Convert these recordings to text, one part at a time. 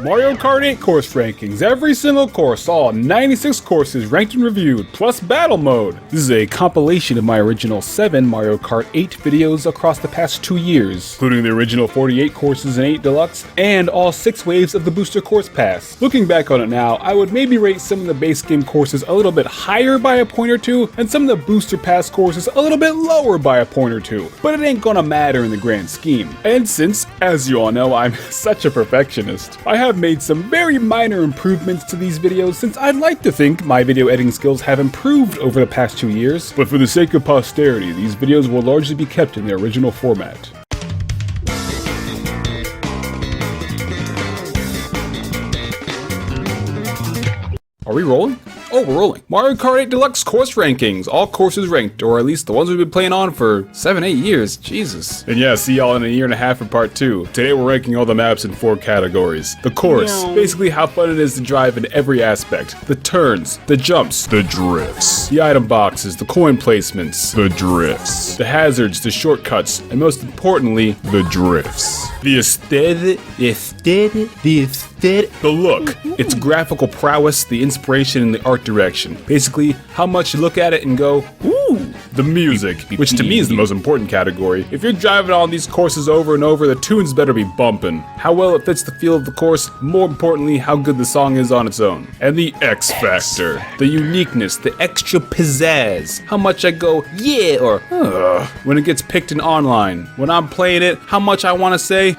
Mario Kart 8 course rankings. Every single course, all 96 courses ranked and reviewed, plus battle mode. This is a compilation of my original 7 Mario Kart 8 videos across the past 2 years, including the original 48 courses in 8 Deluxe, and all 6 waves of the Booster Course Pass. Looking back on it now, I would maybe rate some of the base game courses a little bit higher by a point or two, and some of the Booster Pass courses a little bit lower by a point or two, but it ain't gonna matter in the grand scheme. And since, as you all know, I'm such a perfectionist, I have made some very minor improvements to these videos since I'd like to think my video editing skills have improved over the past 2 years, but for the sake of posterity, these videos will largely be kept in their original format. Are we rolling? Oh, we're rolling. Mario Kart 8 Deluxe course rankings. All courses ranked, or at least the ones we've been playing on for 7-8 years. Jesus. And yeah, see y'all in a year and a half for part 2. Today we're ranking all the maps in 4 categories. The course, basically how fun it is to drive in every aspect. The turns, the jumps, the drifts. The item boxes, the coin placements, the drifts. The hazards, the shortcuts, and most importantly, the drifts. The aesthetic, the look, its graphical prowess, the inspiration, and the art direction. Basically, how much you look at it and go, ooh. The music, which to me is the most important category. If you're driving on these courses over and over, the tunes better be bumping. How well it fits the feel of the course, more importantly, how good the song is on its own. And the X factor, the uniqueness, the extra pizzazz. How much I go, yeah, or when it gets picked in online. When I'm playing it, how much I want to say,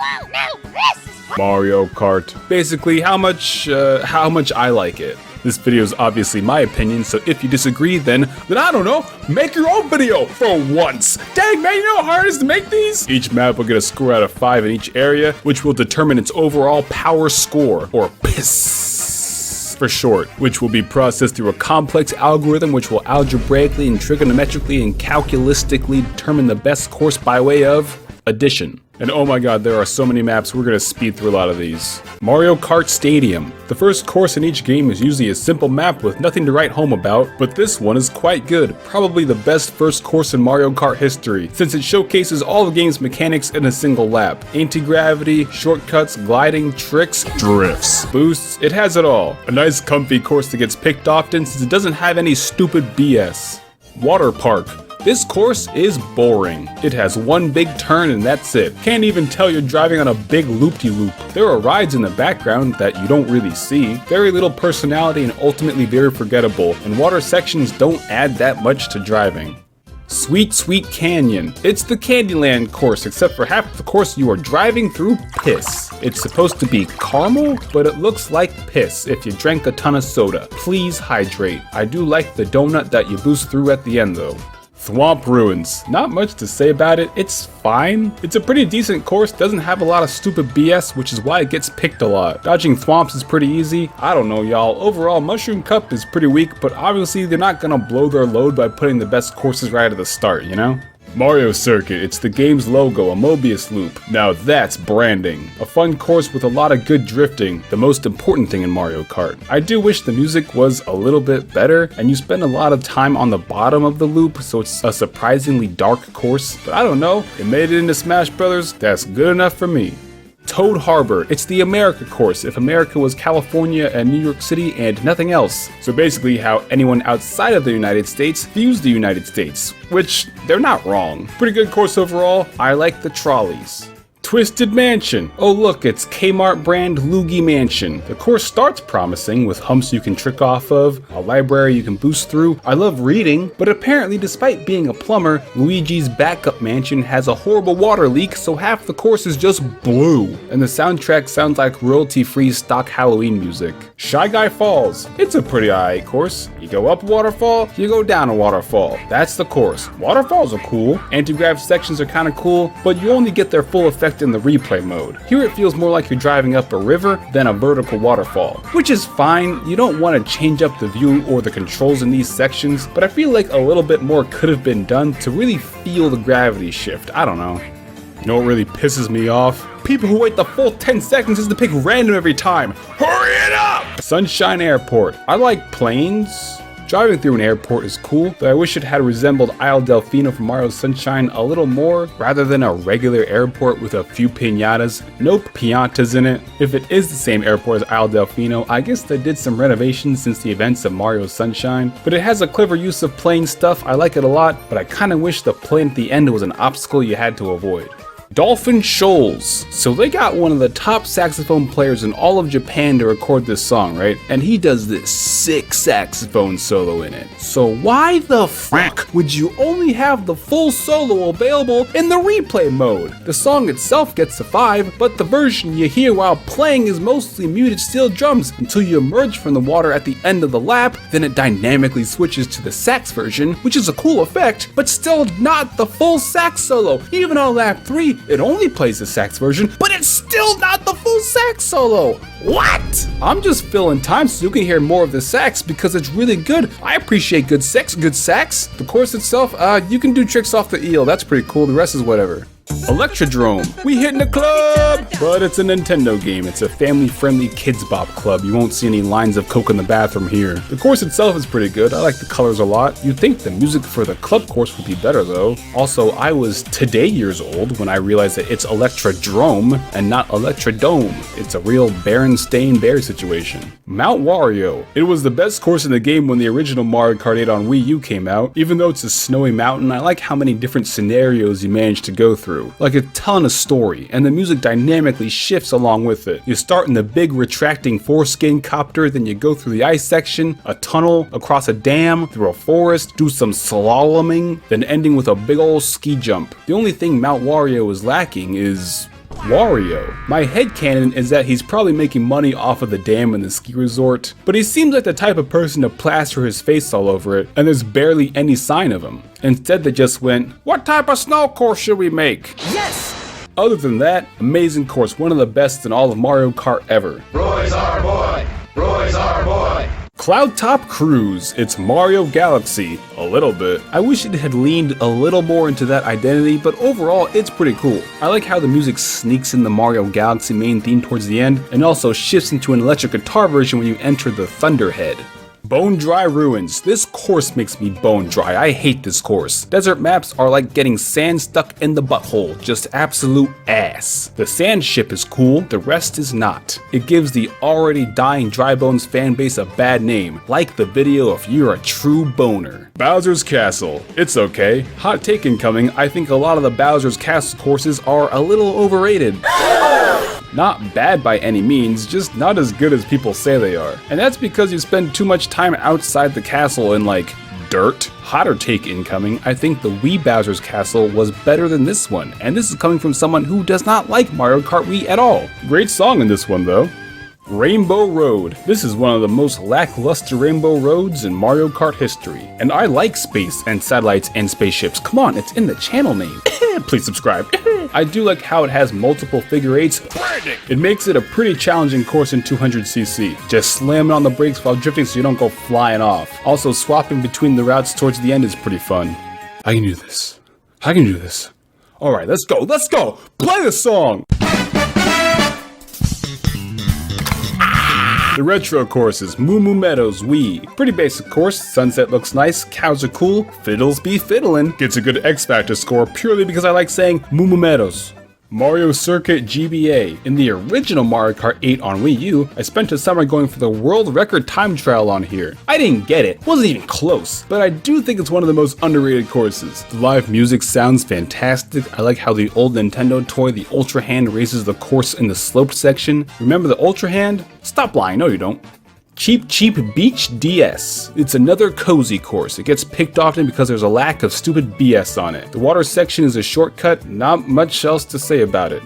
Mario Kart. Basically, how much I like it. This video is obviously my opinion, so if you disagree, then I don't know, make your own video for once. Dang man, you know how hard it is to make these? Each map will get a score out of 5 in each area, which will determine its overall power score, or PISS for short, which will be processed through a complex algorithm which will algebraically and trigonometrically and calculistically determine the best course by way of addition. And oh my god, there are so many maps, we're gonna speed through a lot of these. Mario Kart Stadium. The first course in each game is usually a simple map with nothing to write home about, but this one is quite good. Probably the best first course in Mario Kart history, since it showcases all the game's mechanics in a single lap. Anti-gravity, shortcuts, gliding, tricks, drifts, boosts, it has it all. A nice comfy course that gets picked often since it doesn't have any stupid BS. Water Park. This course is boring. It has one big turn and that's it. Can't even tell you're driving on a big loop-de-loop. There are rides in the background that you don't really see. Very little personality and ultimately very forgettable, and water sections don't add that much to driving. Sweet Sweet Canyon. It's the Candyland course, except for half the course you are driving through piss. It's supposed to be caramel, but it looks like piss if you drank a ton of soda. Please hydrate. I do like the donut that you boost through at the end though. Thwomp Ruins. Not much to say about it, it's fine. It's a pretty decent course, doesn't have a lot of stupid BS, which is why it gets picked a lot. Dodging thwomps is pretty easy. I don't know y'all, overall Mushroom Cup is pretty weak, but obviously they're not gonna blow their load by putting the best courses right at the start, you know? Mario Circuit, it's the game's logo, a Mobius loop. Now that's branding. A fun course with a lot of good drifting, the most important thing in Mario Kart. I do wish the music was a little bit better, and you spend a lot of time on the bottom of the loop, so it's a surprisingly dark course, but I don't know, it made it into Smash Brothers, that's good enough for me. Toad Harbor, it's the America course if America was California and New York City and nothing else. So basically how anyone outside of the United States views the United States, which they're not wrong. Pretty good course overall, I like the trolleys. Twisted Mansion. Oh look, it's Kmart brand Loogie Mansion. The course starts promising with humps you can trick off of, a library you can boost through. I love reading, but apparently despite being a plumber, Luigi's backup mansion has a horrible water leak, so half the course is just blue. And the soundtrack sounds like royalty-free stock Halloween music. Shy Guy Falls. It's a pretty alright course. You go up a waterfall, you go down a waterfall. That's the course. Waterfalls are cool. Anti-grav sections are kinda cool, but you only get their full effect in the replay mode. Here it feels more like you're driving up a river than a vertical waterfall, which is fine. You don't want to change up the view or the controls in these sections, but I feel like a little bit more could have been done to really feel the gravity shift. I don't know. You know what really pisses me off? People who wait the full 10 seconds just to pick random every time. Hurry it up! Sunshine Airport. I like planes, Driving through an airport is cool, but I wish it had resembled Isle Delfino from Mario Sunshine a little more, rather than a regular airport with a few piñatas. Nope, piñatas in it. If it is the same airport as Isle Delfino, I guess they did some renovations since the events of Mario Sunshine, but it has a clever use of plane stuff. I like it a lot, but I kinda wish the plane at the end was an obstacle you had to avoid. Dolphin Shoals. So they got one of the top saxophone players in all of Japan to record this song, right? And he does this sick saxophone solo in it. So why the fuck would you only have the full solo available in the replay mode? The song itself gets a 5, but the version you hear while playing is mostly muted steel drums until you emerge from the water at the end of the lap. Then it dynamically switches to the sax version, which is a cool effect, but still not the full sax solo. Even on lap 3, it only plays the sax version, but it's still not the full sax solo. What? I'm just filling time so you can hear more of the sax because it's really good. I appreciate good sax. The chorus itself, you can do tricks off the eel. That's pretty cool. The rest is whatever. Electrodrome. We hitting the club! But it's a Nintendo game. It's a family-friendly kids bop club. You won't see any lines of coke in the bathroom here. The course itself is pretty good. I like the colors a lot. You'd think the music for the club course would be better though. Also, I was today years old when I realized that it's Electrodrome and not Electrodome. It's a real Berenstain Bear situation. Mount Wario. It was the best course in the game when the original Mario Kart 8 on Wii U came out. Even though it's a snowy mountain, I like how many different scenarios you manage to go through. Like it's telling a story, and the music dynamically shifts along with it. You start in the big retracting foreskin copter, then you go through the ice section, a tunnel, across a dam, through a forest, do some slaloming, then ending with a big old ski jump. The only thing Mount Wario is lacking is Wario. My headcanon is that he's probably making money off of the dam and the ski resort, but he seems like the type of person to plaster his face all over it, and there's barely any sign of him. Instead they just went, what type of snow course should we make? Yes! Other than that, amazing course, one of the best in all of Mario Kart ever. Roy's our boy! Roy's our boy! Cloud Top Cruise. It's Mario Galaxy. A little bit. I wish it had leaned a little more into that identity, but overall it's pretty cool. I like how the music sneaks in the Mario Galaxy main theme towards the end, and also shifts into an electric guitar version when you enter the Thunderhead. Bone Dry Ruins. This course makes me bone dry. I hate this course. Desert maps are like getting sand stuck in the butthole. Just absolute ass. The sand ship is cool, the rest is not. It gives the already dying Dry Bones fanbase a bad name. Like the video if you're a true boner. Bowser's Castle. It's okay. Hot take incoming. I think a lot of the Bowser's Castle courses are a little overrated. Not bad by any means, just not as good as people say they are. And that's because you spend too much time outside the castle in like dirt. Hotter take incoming. I think the Wii Bowser's Castle was better than this one, and this is coming from someone who does not like Mario Kart Wii at all. Great song in this one though. Rainbow Road. This is one of the most lackluster rainbow roads in Mario Kart history. And I like space and satellites and spaceships. Come on, it's in the channel name. Please subscribe. I do like how it has multiple figure eights. It makes it a pretty challenging course in 200cc. Just slamming on the brakes while drifting so you don't go flying off. Also, swapping between the routes towards the end is pretty fun. I can do this. I can do this. Alright, let's go. Let's go. Play the song. The retro courses, Moo Moo Meadows, Wii. Pretty basic course, sunset looks nice, cows are cool, fiddles be fiddlin'. Gets a good X Factor score purely because I like saying Moo Moo Meadows. Mario Circuit GBA. In the original Mario Kart 8 on Wii U, I spent a summer going for the world record time trial on here. I didn't get it, wasn't even close, but I do think it's one of the most underrated courses. The live music sounds fantastic. I like how the old Nintendo toy, the Ultra Hand, raises the course in the sloped section. Remember the Ultra Hand? Stop lying, no you don't. Cheap Beach DS. It's another cozy course. It gets picked often because there's a lack of stupid BS on it. The water section is a shortcut, not much else to say about it.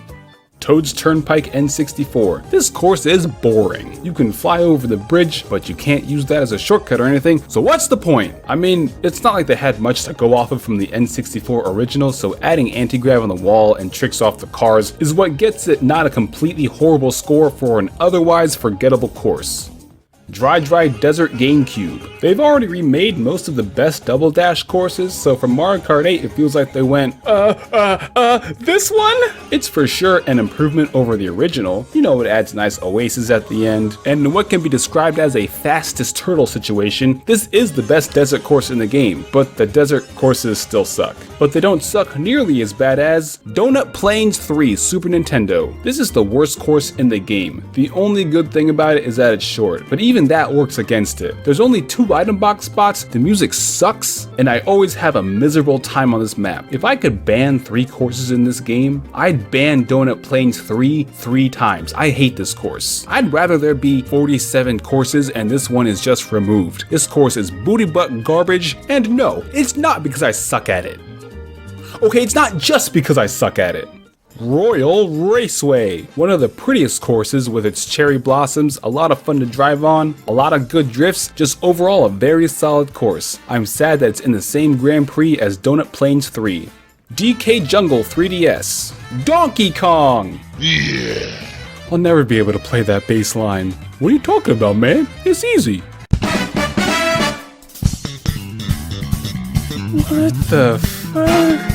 Toad's Turnpike N64. This course is boring. You can fly over the bridge, but you can't use that as a shortcut or anything, so what's the point? I mean, it's not like they had much to go off of from the N64 original, so adding anti-grav on the wall and tricks off the cars is what gets it not a completely horrible score for an otherwise forgettable course. Dry Desert GameCube. They've already remade most of the best Double Dash courses, so for Mario Kart 8 it feels like they went, this one? It's for sure an improvement over the original. You know, it adds nice oases at the end, and in what can be described as a fastest turtle situation, this is the best desert course in the game, but the desert courses still suck. But they don't suck nearly as bad as Donut Plains 3 Super Nintendo. This is the worst course in the game. The only good thing about it is that it's short, but even that works against it. There's only 2 item box spots, the music sucks, and I always have a miserable time on this map. If I could ban 3 courses in this game, I'd ban Donut Plains 3 times. I hate this course. I'd rather there be 47 courses and this one is just removed. This course is booty butt garbage, and no, it's not because I suck at it. Okay, it's not just because I suck at it. Royal Raceway, one of the prettiest courses with its cherry blossoms, a lot of fun to drive on, a lot of good drifts, just overall a very solid course. I'm sad that it's in the same Grand Prix as Donut Plains 3. DK Jungle 3DS. Donkey Kong! Yeah! I'll never be able to play that bass line. What are you talking about, man? It's easy. What the fuck?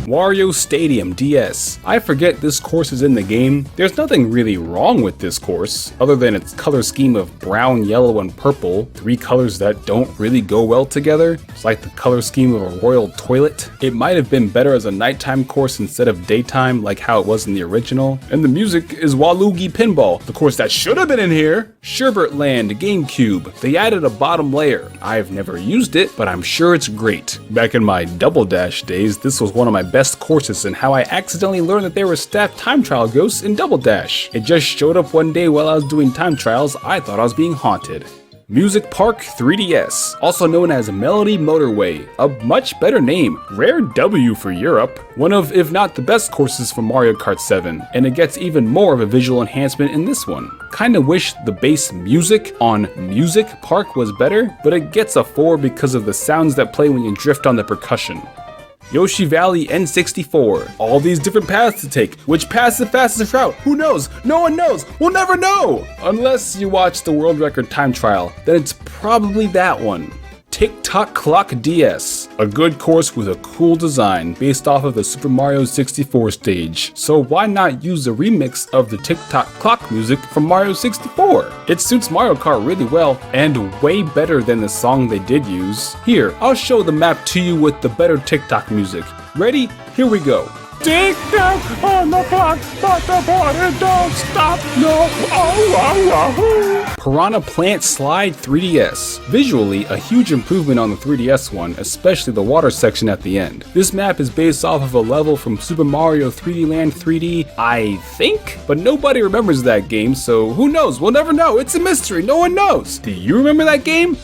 Wario Stadium DS. I forget this course is in the game. There's nothing really wrong with this course, other than its color scheme of brown, yellow, and purple, 3 colors that don't really go well together. It's like the color scheme of a royal toilet. It might have been better as a nighttime course instead of daytime, like how it was in the original. And the music is Waluigi Pinball, the course that should have been in here. Sherbert Land GameCube. They added a bottom layer. I've never used it, but I'm sure it's great. Back in my Double Dash days, this was one of my best courses, and how I accidentally learned that there were staffed time trial ghosts in Double Dash. It just showed up one day while I was doing time trials. I thought I was being haunted. Music Park 3DS, also known as Melody Motorway, a much better name, rare W for Europe, one of, if not the best courses from Mario Kart 7, and it gets even more of a visual enhancement in this one. Kinda wish the bass music on Music Park was better, but it gets a 4 because of the sounds that play when you drift on the percussion. Yoshi Valley N64. All these different paths to take. Which path is the fastest route? Who knows? No one knows. We'll never know! Unless you watch the world record time trial, then it's probably that one. Tick-Tock Clock DS, a good course with a cool design based off of the Super Mario 64 stage. So why not use a remix of the Tick-Tock Clock music from Mario 64? It suits Mario Kart really well and way better than the song they did use. Here, I'll show the map to you with the better Tick-Tock music. Ready? Here we go. Tick-tock on the clock, but the party don't stop, no, Piranha Plant Slide 3DS. Visually, a huge improvement on the 3DS one, especially the water section at the end. This map is based off of a level from Super Mario 3D Land 3D, I think? But nobody remembers that game, so who knows? We'll never know. It's a mystery. No one knows. Do you remember that game?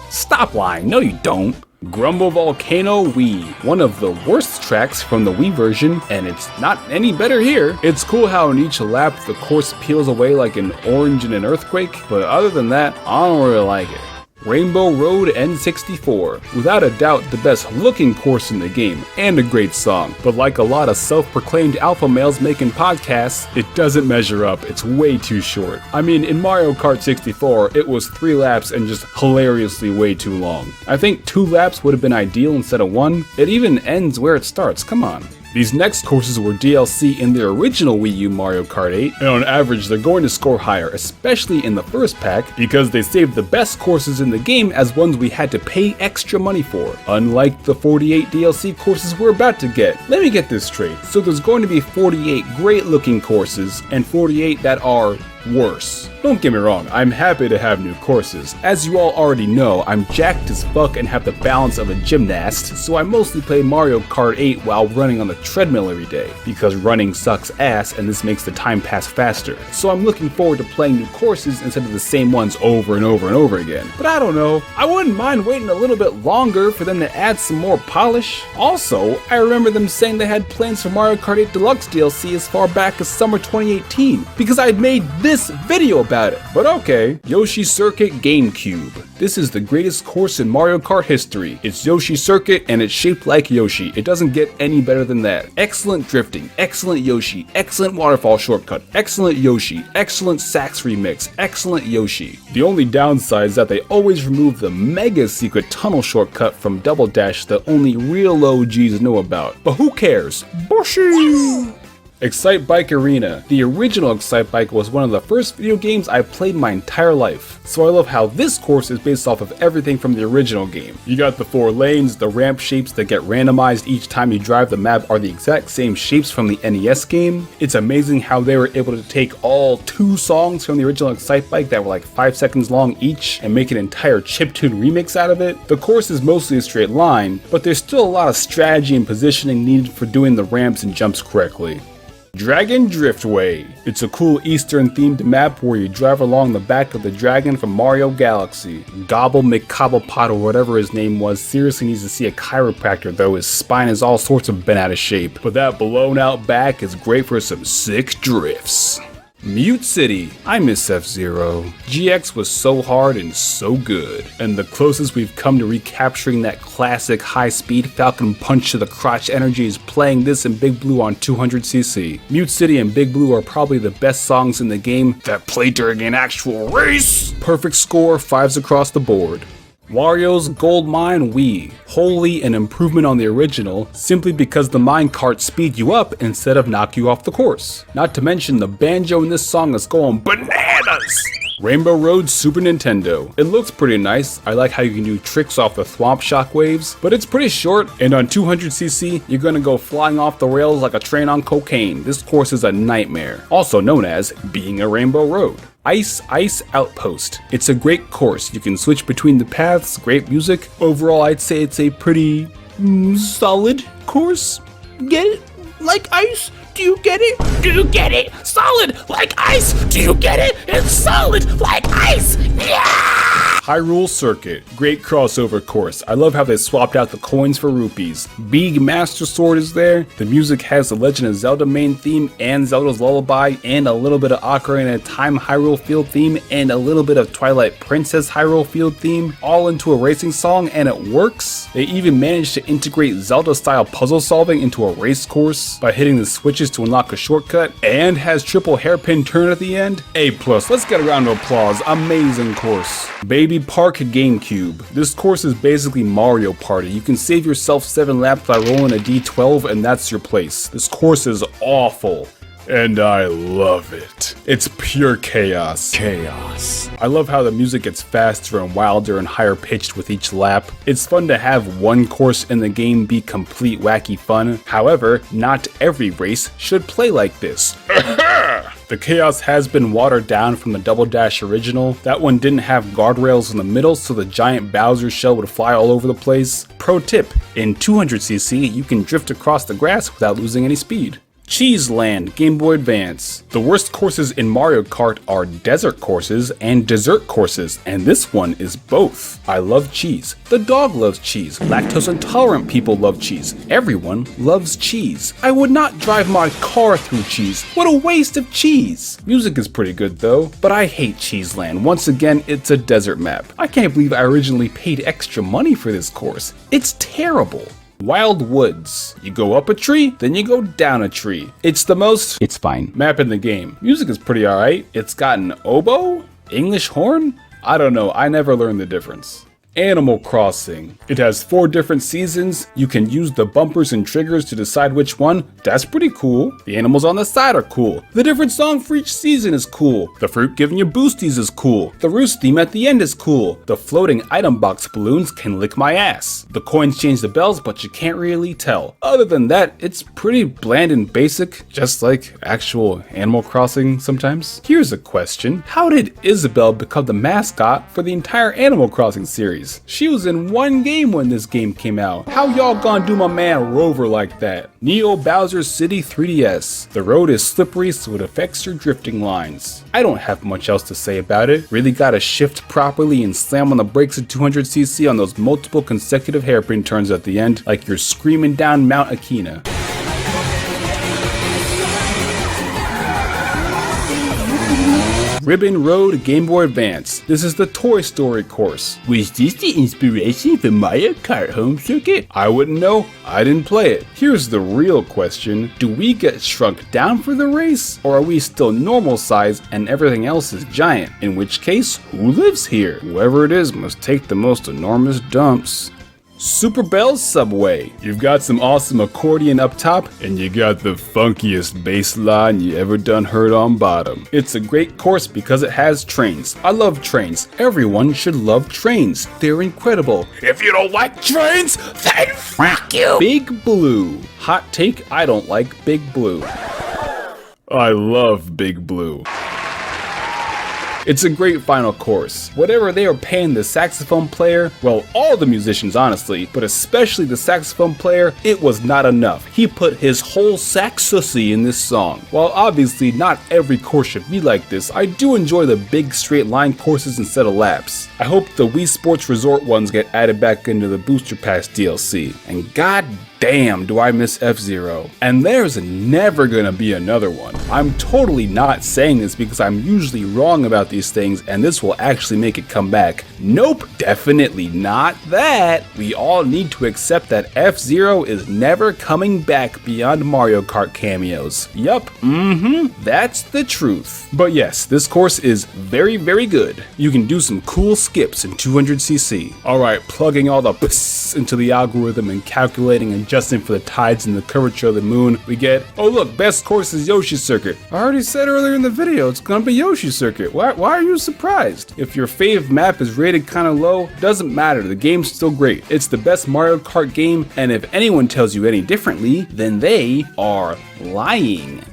Stop lying. No, you don't. Grumble Volcano Wii, one of the worst tracks from the Wii version, and it's not any better here. It's cool how in each lap the course peels away like an orange in an earthquake, but other than that, I don't really like it. Rainbow Road N64, without a doubt the best looking course in the game, and a great song, but like a lot of self-proclaimed alpha males making podcasts, it doesn't measure up, it's way too short. I mean, in Mario Kart 64, it was 3 laps and just hilariously way too long. I think 2 laps would have been ideal instead of 1, it even ends where it starts, come on. These next courses were DLC in the original Wii U Mario Kart 8, and on average they're going to score higher, especially in the first pack, because they saved the best courses in the game as ones we had to pay extra money for, unlike the 48 DLC courses we're about to get. Let me get this straight. So there's going to be 48 great looking courses, and 48 that are worse. Don't get me wrong, I'm happy to have new courses. As you all already know, I'm jacked as fuck and have the balance of a gymnast, so I mostly play Mario Kart 8 while running on the treadmill every day, because running sucks ass and this makes the time pass faster. So I'm looking forward to playing new courses instead of the same ones over and over and over again. But I don't know, I wouldn't mind waiting a little bit longer for them to add some more polish. Also, I remember them saying they had plans for Mario Kart 8 Deluxe DLC as far back as summer 2018, because I'd made this this video about it. But okay, Yoshi Circuit GameCube. This is the greatest course in Mario Kart history. It's Yoshi Circuit and it's shaped like Yoshi. It doesn't get any better than that. Excellent drifting, excellent Yoshi, excellent waterfall shortcut, excellent Yoshi, excellent sax remix, excellent Yoshi. The only downside is that they always remove the mega secret tunnel shortcut from Double Dash that only real OGs know about. But who cares? Boshi! Excite Bike Arena. The original Excite Bike was one of the first video games I played my entire life, so I love how this course is based off of everything from the original game. You got the 4 lanes, the ramp shapes that get randomized each time you drive the map are the exact same shapes from the NES game. It's amazing how they were able to take all 2 songs from the original Excite Bike that were like 5 seconds long each and make an entire chiptune remix out of it. The course is mostly a straight line, but there's still a lot of strategy and positioning needed for doing the ramps and jumps correctly. Dragon Driftway. It's a cool Eastern themed map where you drive along the back of the dragon from Mario Galaxy. Gobble McCobblepot or whatever his name was seriously needs to see a chiropractor though, his spine is all sorts of bent out of shape. But that blown out back is great for some sick drifts. Mute City. I miss F-Zero. GX was so hard and so good. And the closest we've come to recapturing that classic high-speed Falcon Punch to the crotch energy is playing this in Big Blue on 200cc. Mute City and Big Blue are probably the best songs in the game that play during an actual race. Perfect score, 5s across the board. Wario's Gold Mine Wii. Wholly an improvement on the original, simply because the mine carts speed you up instead of knock you off the course. Not to mention the banjo in this song is going bananas! Rainbow Road Super Nintendo. It looks pretty nice. I like how you can do tricks off the thwomp shockwaves, but it's pretty short, and on 200cc, you're gonna go flying off the rails like a train on cocaine. This course is a nightmare, also known as being a Rainbow Road. Ice Outpost. It's a great course. You can switch between the paths, great music. Overall, I'd say it's a pretty solid course. Get it? Like ice? Do you get it? Do you get it? Solid like ice. Do you get it? It's solid like ice. Yeah! Hyrule Circuit. Great crossover course. I love how they swapped out the coins for rupees. Big Master Sword is there. The music has the Legend of Zelda main theme and Zelda's Lullaby and a little bit of Ocarina of Time Hyrule Field theme and a little bit of Twilight Princess Hyrule Field theme all into a racing song, and it works. They even managed to integrate Zelda style puzzle solving into a race course by hitting the switches to unlock a shortcut, and has triple hairpin turn at the end. A+, let's get a round of applause. Amazing course. Baby Park GameCube. This course is basically Mario Party. You can save yourself 7 laps by rolling a D12 and that's your place. This course is awful. And I love it. It's pure chaos. I love how the music gets faster and wilder and higher pitched with each lap. It's fun to have one course in the game be complete wacky fun. However, not every race should play like this. The chaos has been watered down from the Double Dash original. That one didn't have guardrails in the middle, so the giant Bowser shell would fly all over the place. Pro tip, in 200cc, you can drift across the grass without losing any speed. Cheese Land Game Boy Advance. The worst courses in Mario Kart are desert courses and dessert courses, and this one is both. I love cheese. The dog loves cheese. Lactose intolerant people love cheese. Everyone loves cheese. I would not drive my car through cheese. What a waste of cheese. Music is pretty good though, but I hate Cheese Land. Once again, it's a desert map. I can't believe I originally paid extra money for this course. It's terrible. Wild Woods. You go up a tree, then you go down a tree. It's fine map in the game. Music is pretty alright. It's got an oboe? English horn? I don't know, I never learned the difference. Animal Crossing. It has 4 different seasons. You can use the bumpers and triggers to decide which one. That's pretty cool. The animals on the side are cool. The different song for each season is cool. The fruit giving you boosties is cool. The roost theme at the end is cool. The floating item box balloons can lick my ass. The coins change the bells, but you can't really tell. Other than that, it's pretty bland and basic, just like actual Animal Crossing sometimes. Here's a question. How did Isabelle become the mascot for the entire Animal Crossing series? She was in one game when this game came out. How y'all gonna do my man Rover like that? Neo Bowser's City 3DS. The road is slippery, so it affects your drifting lines. I don't have much else to say about it. Really gotta shift properly and slam on the brakes at 200cc on those multiple consecutive hairpin turns at the end, like you're screaming down Mount Akina. Ribbon Road Game Boy Advance. This is the Toy Story course. Was this the inspiration for Mario Kart Home Circuit? I wouldn't know. I didn't play it. Here's the real question. Do we get shrunk down for the race? Or are we still normal size and everything else is giant? In which case, who lives here? Whoever it is must take the most enormous dumps. Super Bell Subway. You've got some awesome accordion up top, and you got the funkiest bass line you ever done heard on bottom. It's a great course because it has trains. I love trains. Everyone should love trains. They're incredible. If you don't like trains, then fuck you. Big Blue. Hot take, I don't like Big Blue. I love Big Blue. It's a great final course. Whatever they were paying the saxophone player, well, all the musicians honestly, but especially the saxophone player, it was not enough. He put his whole saxussy in this song. While obviously not every course should be like this, I do enjoy the big straight line courses instead of laps. I hope the Wii Sports Resort ones get added back into the Booster Pass DLC. And god damn, do I miss F-Zero. And there's never gonna be another one. I'm totally not saying this because I'm usually wrong about these things and this will actually make it come back. Nope, definitely not that. We all need to accept that F-Zero is never coming back beyond Mario Kart cameos. Yup, that's the truth. But yes, this course is very, very good. You can do some cool skips in 200cc. Alright, plugging all the pss into the algorithm and calculating and adjusting for the tides and the curvature of the moon, we get, oh look, best course is Yoshi Circuit. I already said earlier in the video, it's gonna be Yoshi Circuit. Why are you surprised? If your fave map is rated kinda low, doesn't matter, the game's still great. It's the best Mario Kart game, and if anyone tells you any differently, then they are lying.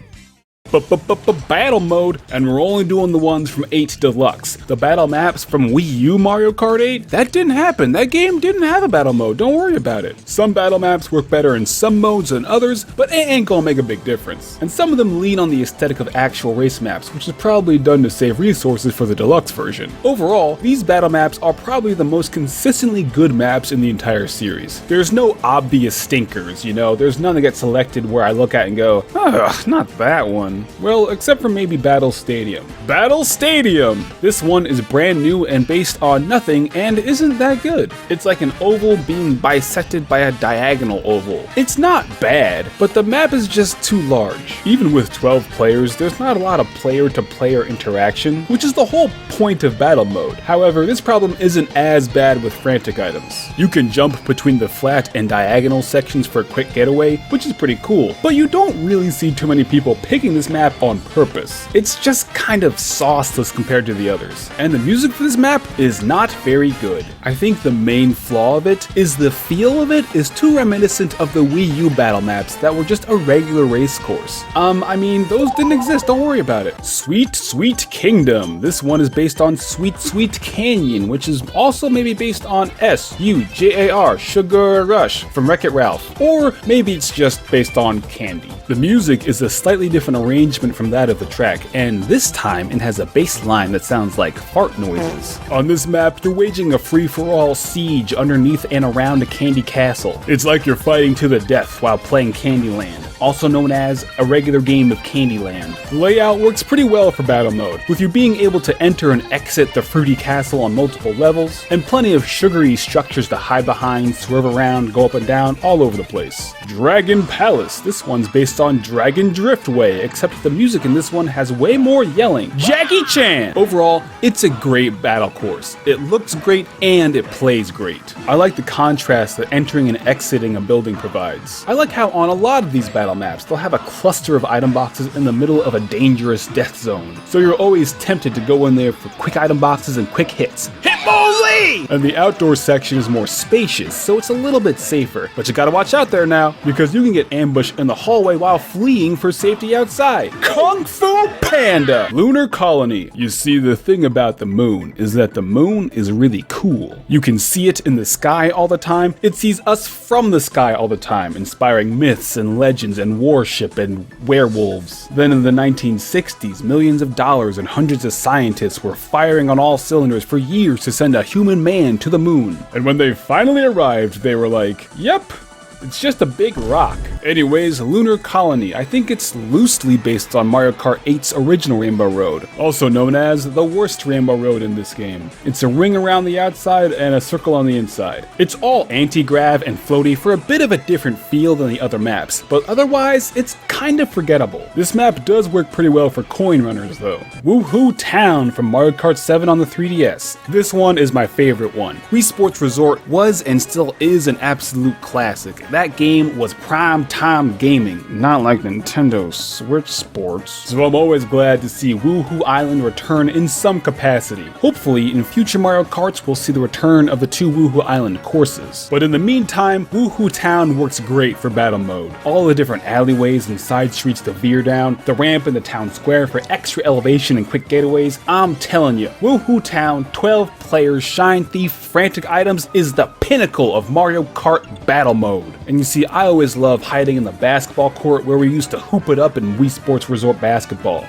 Battle mode, and we're only doing the ones from 8 Deluxe. The battle maps from Wii U Mario Kart 8, that didn't happen. That game didn't have a battle mode, don't worry about it. Some battle maps work better in some modes than others, but it ain't gonna make a big difference. And some of them lean on the aesthetic of actual race maps, which is probably done to save resources for the Deluxe version. Overall, these battle maps are probably the most consistently good maps in the entire series. There's no obvious stinkers, you know, there's none that get selected where I look at and go, ugh, not that one. Well, except for maybe Battle Stadium. Battle Stadium! This one is brand new and based on nothing and isn't that good. It's like an oval being bisected by a diagonal oval. It's not bad, but the map is just too large. Even with 12 players, there's not a lot of player-to-player interaction, which is the whole point of battle mode. However, this problem isn't as bad with frantic items. You can jump between the flat and diagonal sections for a quick getaway, which is pretty cool, but you don't really see too many people picking this map on purpose. It's just kind of sauceless compared to the others. And the music for this map is not very good. I think the main flaw of it is the feel of it is too reminiscent of the Wii U battle maps that were just a regular race course. I mean, those didn't exist, don't worry about it. Sweet Sweet Kingdom. This one is based on Sweet Sweet Canyon, which is also maybe based on SUJAR, Sugar Rush from Wreck-It Ralph. Or maybe it's just based on Candy. The music is a slightly different arrangement from that of the track, and this time it has a bass line that sounds like fart noises. On this map, you're waging a free-for-all siege underneath and around a candy castle. It's like you're fighting to the death while playing Candyland, also known as a regular game of Candyland. The layout works pretty well for battle mode, with you being able to enter and exit the fruity castle on multiple levels, and plenty of sugary structures to hide behind, swerve around, go up and down, all over the place. Dragon Palace. This one's based on Dragon Driftway, except the music in this one has way more yelling. Jackie Chan! Overall, it's a great battle course. It looks great and it plays great. I like the contrast that entering and exiting a building provides. I like how on a lot of these battle maps, they'll have a cluster of item boxes in the middle of a dangerous death zone. So you're always tempted to go in there for quick item boxes and quick hits. Hitmonlee! And the outdoor section is more spacious, so it's a little bit safer. But you gotta watch out there now, because you can get ambushed in the hallway while fleeing for safety outside. Kung Fu Panda! Lunar Colony. You see, the thing about the moon is that the moon is really cool. You can see it in the sky all the time. It sees us from the sky all the time, inspiring myths and legends and warship and werewolves. Then in the 1960s, millions of dollars and hundreds of scientists were firing on all cylinders for years to send a human man to the moon. And when they finally arrived, they were like, yep, It's just a big rock. Anyways, Lunar Colony. I think it's loosely based on Mario Kart 8's original Rainbow Road, also known as the worst Rainbow Road in this game. It's a ring around the outside and a circle on the inside. It's all anti-grav and floaty for a bit of a different feel than the other maps, but otherwise, it's kind of forgettable. This map does work pretty well for coin runners though. Woohoo Town from Mario Kart 7 on the 3DS. This one is my favorite one. Wii Sports Resort was and still is an absolute classic. That game was prime time gaming, not like Nintendo Switch Sports. So I'm always glad to see Woohoo Island return in some capacity. Hopefully, in future Mario Karts, we'll see the return of the 2 Woohoo Island courses. But in the meantime, Woohoo Town works great for battle mode. All the different alleyways and side streets to veer down, the ramp in the town square for extra elevation and quick getaways. I'm telling you, Woohoo Town, 12 players, Shine Thief, frantic items is the pinnacle of Mario Kart battle mode. And you see, I always love hiding in the basketball court where we used to hoop it up in Wii Sports Resort basketball.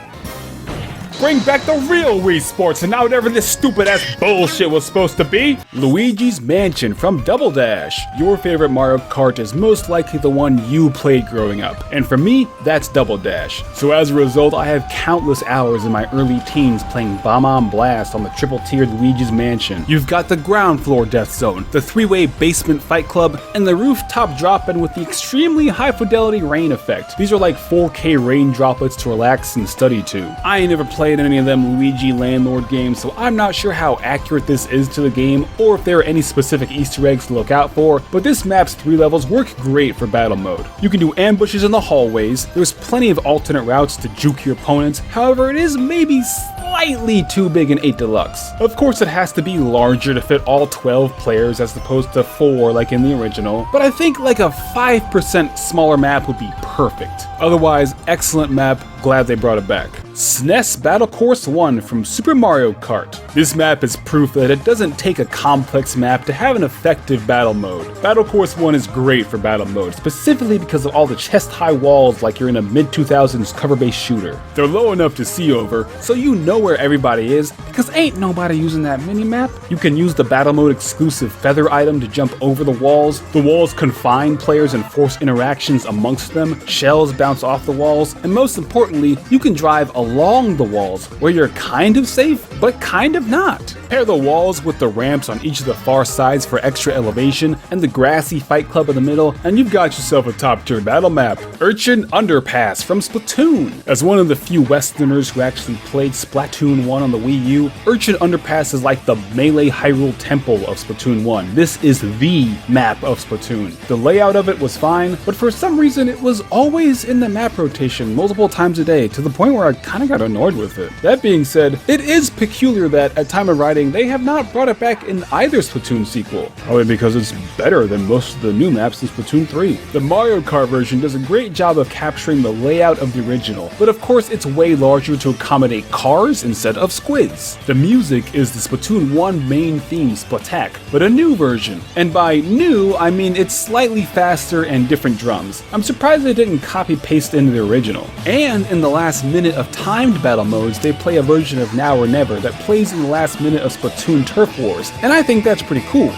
Bring back the real Wii Sports and not whatever this stupid ass bullshit was supposed to be. Luigi's Mansion from Double Dash. Your favorite Mario Kart is most likely the one you played growing up. And for me, that's Double Dash. So as a result, I have countless hours in my early teens playing Bomb Blast on the triple-tiered Luigi's Mansion. You've got the ground floor death zone, the 3-way basement fight club, and the rooftop drop-in with the extremely high-fidelity rain effect. These are like 4K rain droplets to relax and study to. I ain't never played any of them Luigi Landlord games, so I'm not sure how accurate this is to the game or if there are any specific Easter eggs to look out for, but this map's 3 levels work great for battle mode. You can do ambushes in the hallways, there's plenty of alternate routes to juke your opponents, however it is maybe slightly too big in 8 Deluxe. Of course it has to be larger to fit all 12 players as opposed to 4 like in the original, but I think like a 5% smaller map would be perfect. Otherwise, excellent map, glad they brought it back. SNES Battle Course 1 from Super Mario Kart. This map is proof that it doesn't take a complex map to have an effective battle mode. Battle Course 1 is great for battle mode, specifically because of all the chest-high walls like you're in a mid-2000s cover-based shooter. They're low enough to see over, so you know where everybody is, because ain't nobody using that mini-map. You can use the battle mode exclusive feather item to jump over the walls. The walls confine players and force interactions amongst them. Shells bounce off the walls, and most importantly, you can drive along the walls, where you're kind of safe, but kind of not. Pair the walls with the ramps on each of the far sides for extra elevation, and the grassy fight club in the middle, and you've got yourself a top-tier battle map. Urchin Underpass from Splatoon. As one of the few Westerners who actually played Splatoon 1 on the Wii U, Urchin Underpass is like the Melee Hyrule Temple of Splatoon 1. This is the map of Splatoon. The layout of it was fine, but for some reason it was always in the map rotation multiple times a day, to the point where I kinda got annoyed with it. That being said, it is peculiar that at time of writing they have not brought it back in either Splatoon sequel, probably because it's better than most of the new maps in Splatoon 3. The Mario Kart version does a great job of capturing the layout of the original, but of course it's way larger to accommodate cars instead of squids. The music is the Splatoon 1 main theme, Splatak, but a new version. And by new, I mean it's slightly faster and different drums. I'm surprised they didn't copy-paste into the original. And in the last minute of timed battle modes, they play a version of Now or Never that plays in the last minute of Splatoon Turf Wars, and I think that's pretty cool.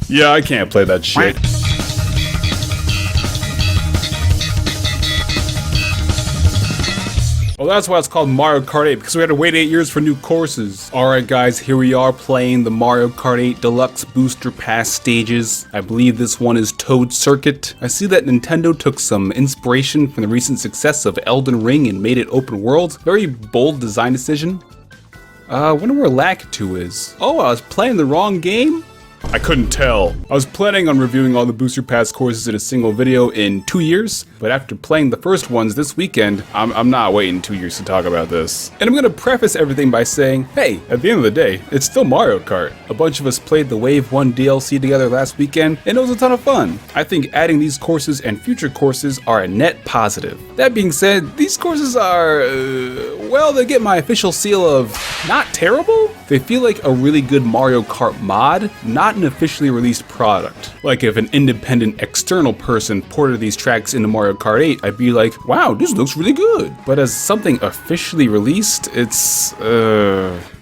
Yeah, I can't play that shit. Well, that's why it's called Mario Kart 8, because we had to wait 8 years for new courses. Alright guys, here we are playing the Mario Kart 8 Deluxe Booster Pass stages. I believe this one is Toad Circuit. I see that Nintendo took some inspiration from the recent success of Elden Ring and made it open world. Very bold design decision. I wonder where Lakitu is. Oh, I was playing the wrong game? I couldn't tell. I was planning on reviewing all the Booster Pass courses in a single video in 2 years, but after playing the first ones this weekend, I'm not waiting 2 years to talk about this. And I'm gonna preface everything by saying, hey, at the end of the day, it's still Mario Kart. A bunch of us played the Wave 1 DLC together last weekend, and it was a ton of fun. I think adding these courses and future courses are a net positive. That being said, these courses are, well, they get my official seal of not terrible? They feel like a really good Mario Kart mod, not an officially released product. Like if an independent external person ported these tracks into Mario Kart 8, I'd be like, wow, this looks really good. But as something officially released, it's,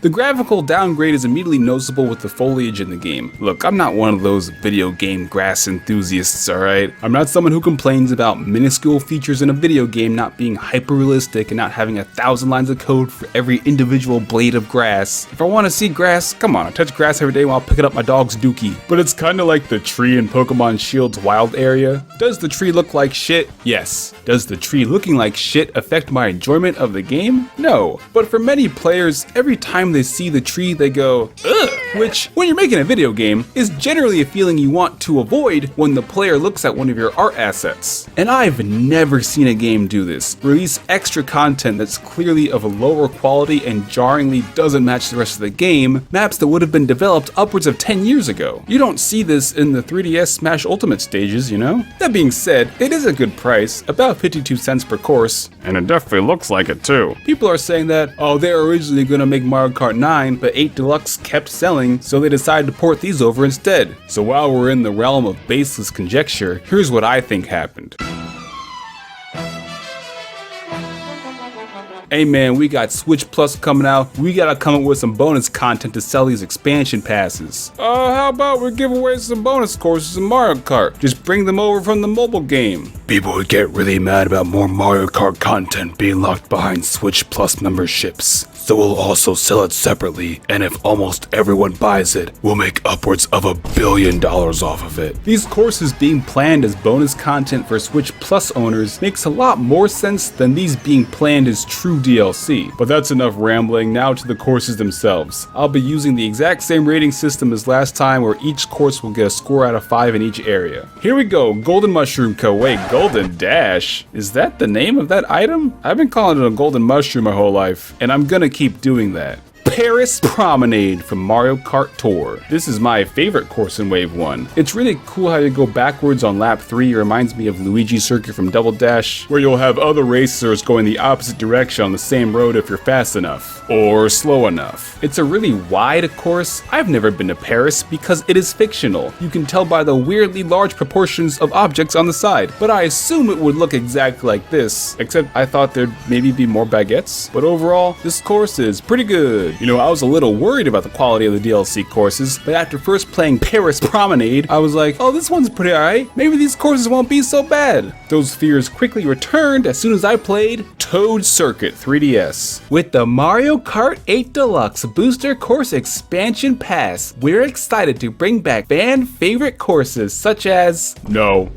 The graphical downgrade is immediately noticeable with the foliage in the game. Look, I'm not one of those video game grass enthusiasts, alright? I'm not someone who complains about minuscule features in a video game not being hyper-realistic and not having 1,000 lines of code for every individual blade of grass. If I want to see grass, come on, I touch grass every day while picking up my dog's dookie. But it's kinda like the tree in Pokemon Shield's wild area. Does the tree look like shit? Yes. Does the tree looking like shit affect my enjoyment of the game? No. But for many players, every time they see the tree, they go, ugh, which, when you're making a video game, is generally a feeling you want to avoid when the player looks at one of your art assets. And I've never seen a game do this. Release extra content that's clearly of a lower quality and jarringly doesn't match the rest of the game, maps that would have been developed upwards of 10 years ago. You don't see this in the 3DS Smash Ultimate stages, you know? That being said, it is a good price, about 52 cents per course, and it definitely looks like it too. People are saying that, oh, they were originally gonna make Mario Kart 9, but 8 Deluxe kept selling, so they decided to port these over instead. So while we're in the realm of baseless conjecture, here's what I think happened. Hey man, we got Switch Plus coming out. We gotta come up with some bonus content to sell these expansion passes. How about we give away some bonus courses in Mario Kart? Just bring them over from the mobile game. People would get really mad about more Mario Kart content being locked behind Switch Plus memberships. So we'll also sell it separately, and if almost everyone buys it, we'll make upwards of $1 billion off of it. These courses being planned as bonus content for Switch Plus owners makes a lot more sense than these being planned as true DLC. But that's enough rambling, now to the courses themselves. I'll be using the exact same rating system as last time, where each course will get a score out of 5 in each area. Here we go, Golden Mushroom Co. Wait, Golden Dash? Is that the name of that item? I've been calling it a Golden Mushroom my whole life, and I'm gonna keep doing that. Paris Promenade from Mario Kart Tour. This is my favorite course in Wave 1. It's really cool how you go backwards on lap 3. It reminds me of Luigi's Circuit from Double Dash, where you'll have other racers going the opposite direction on the same road if you're fast enough, or slow enough. It's a really wide course. I've never been to Paris because it is fictional. You can tell by the weirdly large proportions of objects on the side, but I assume it would look exactly like this, except I thought there'd maybe be more baguettes. But overall, this course is pretty good. You know, I was a little worried about the quality of the DLC courses, but after first playing Paris Promenade, I was like, oh, this one's pretty alright. Maybe these courses won't be so bad. Those fears quickly returned as soon as I played Toad Circuit 3DS. With the Mario Kart 8 Deluxe Booster Course Expansion Pass, we're excited to bring back fan favorite courses such as... No.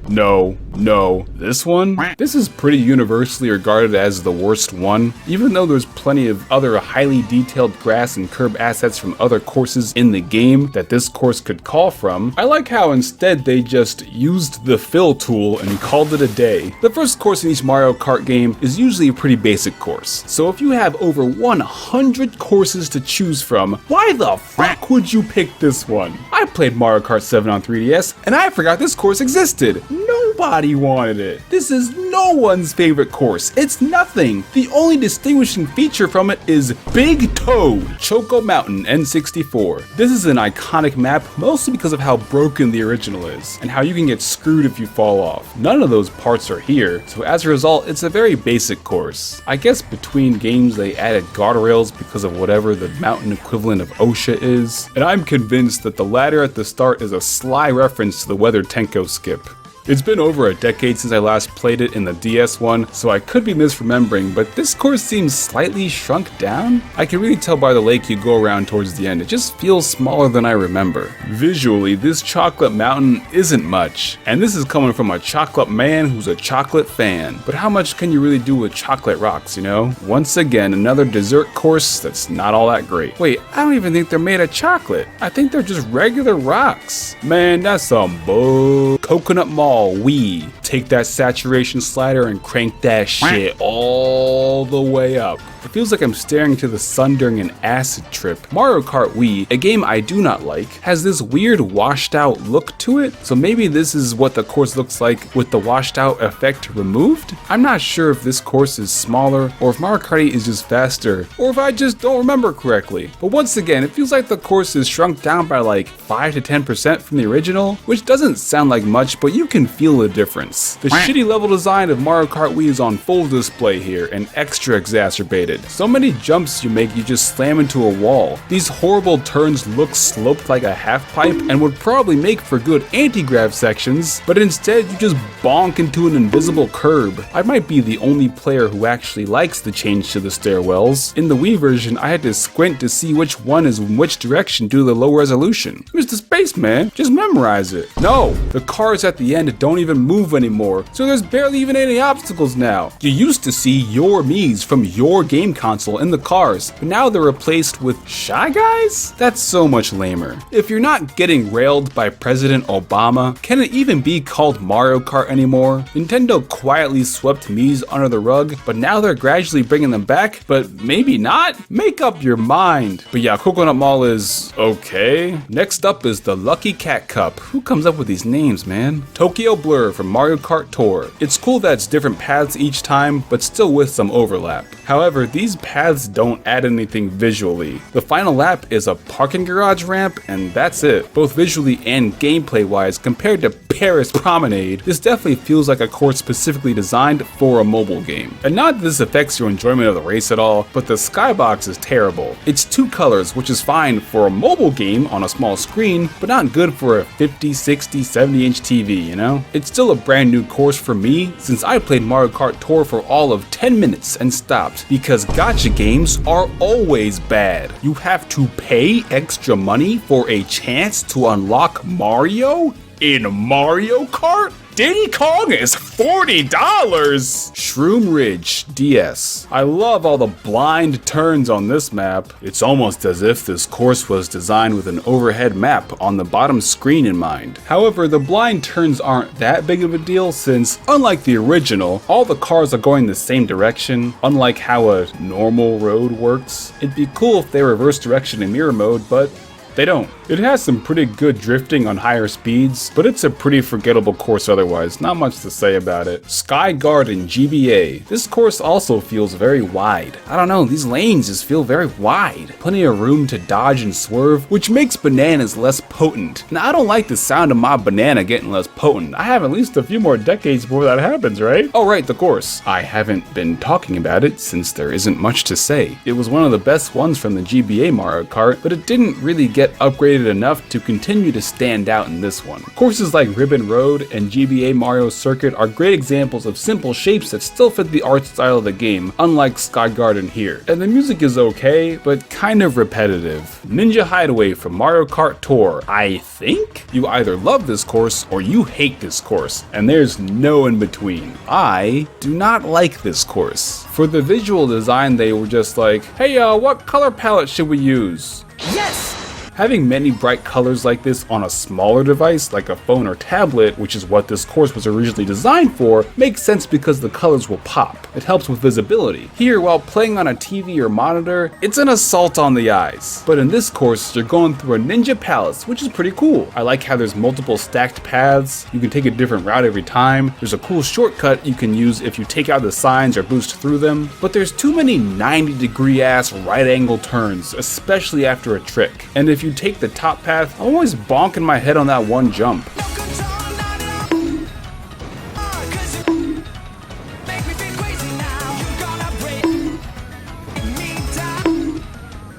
This one? This is pretty universally regarded as the worst one, even though there's plenty of other highly detailed grass and curb assets from other courses in the game that this course could call from. I like how instead they just used the fill tool and called it a day. The first course in each Mario Kart game is usually a pretty basic course, so if you have over 100 courses to choose from, why the fuck would you pick this one? I played Mario Kart 7 on 3DS, and I forgot this course existed. Nobody wanted it. This is no one's favorite course. It's nothing. The only distinguishing feature from it is Big Toad, Choco Mountain N64. This is an iconic map mostly because of how broken the original is, and how you can get screwed if you fall off. None of those parts are here, so as a result, it's a very basic course. I guess between games they added guardrails because of whatever the mountain equivalent of OSHA is, and I'm convinced that the ladder at the start is a sly reference to the Weather Tenko skip. It's been over a decade since I last played it in the DS one, so I could be misremembering, but this course seems slightly shrunk down? I can really tell by the lake you go around towards the end, it just feels smaller than I remember. Visually, this chocolate mountain isn't much, and this is coming from a chocolate man who's a chocolate fan. But how much can you really do with chocolate rocks, you know? Once again, another dessert course that's not all that great. Wait, I don't even think they're made of chocolate. I think they're just regular rocks. Man, that's some bull. Coconut Mall. Take that saturation slider and crank that shit all the way up. It feels like I'm staring into the sun during an acid trip. Mario Kart Wii, a game I do not like, has this weird washed out look to it, so maybe this is what the course looks like with the washed out effect removed? I'm not sure if this course is smaller, or if Mario Kart 8 is just faster, or if I just don't remember correctly. But once again, it feels like the course is shrunk down by like 5 to 10% from the original, which doesn't sound like much, but you can feel the difference. The shitty level design of Mario Kart Wii is on full display here, and extra exacerbated. So many jumps you make, you just slam into a wall. These horrible turns look sloped like a half pipe, and would probably make for good anti-grav sections, but instead you just bonk into an invisible curb. I might be the only player who actually likes the change to the stairwells. In the Wii version, I had to squint to see which one is in which direction due to the low resolution. Mr. Spaceman, just memorize it. No, the cars at the end don't even move anymore, so there's barely even any obstacles now. You used to see your Miis from your game console in the cars, but now they're replaced with Shy Guys? That's so much lamer. If you're not getting railed by President Obama, can it even be called Mario Kart anymore? Nintendo quietly swept Miis under the rug, but now they're gradually bringing them back, but maybe not? Make up your mind. But yeah, Coconut Mall is okay. Next up is the Lucky Cat Cup. Who comes up with these names, man? Tokyo Blur from Mario Kart Tour. It's cool that it's different paths each time, but still with some overlap. However, these paths don't add anything visually. The final lap is a parking garage ramp, and that's it. Both visually and gameplay wise, compared to Paris Promenade, this definitely feels like a course specifically designed for a mobile game. And not that this affects your enjoyment of the race at all, but the skybox is terrible. It's 2 colors, which is fine for a mobile game on a small screen, but not good for a 50, 60, 70-inch TV, you know? It's still a brand new course for me, since I played Mario Kart Tour for all of 10 minutes and stopped, because gacha games are always bad. You have to pay extra money for a chance to unlock Mario in Mario Kart? Diddy Kong is $40! Shroom Ridge DS. I love all the blind turns on this map. It's almost as if this course was designed with an overhead map on the bottom screen in mind. However, the blind turns aren't that big of a deal since, unlike the original, all the cars are going the same direction, unlike how a normal road works. It'd be cool if they reverse direction in mirror mode, but they don't. It has some pretty good drifting on higher speeds, but it's a pretty forgettable course otherwise, not much to say about it. Sky Garden GBA. This course also feels very wide. I don't know, these lanes just feel very wide. Plenty of room to dodge and swerve, which makes bananas less potent. Now I don't like the sound of my banana getting less potent. I have at least a few more decades before that happens, right? Oh right, the course. I haven't been talking about it since there isn't much to say. It was one of the best ones from the GBA Mario Kart, but it didn't really get upgraded enough to continue to stand out in this one. Courses like Ribbon Road and GBA Mario Circuit are great examples of simple shapes that still fit the art style of the game, unlike Sky Garden here. And the music is okay, but kind of repetitive. Ninja Hideaway from Mario Kart Tour. I think you either love this course or you hate this course, and there's no in between. I do not like this course. For the visual design, they were just like, hey, what color palette should we use? Yes! Having many bright colors like this on a smaller device like a phone or tablet, which is what this course was originally designed for, makes sense because the colors will pop. It helps with visibility. Here, while playing on a TV or monitor, it's an assault on the eyes. But in this course, you're going through a ninja palace, which is pretty cool. I like how there's multiple stacked paths. You can take a different route every time. There's a cool shortcut you can use if you take out the signs or boost through them. But there's too many 90-degree ass right angle turns, especially after a trick. And if you take the top path, I'm always bonking my head on that one jump.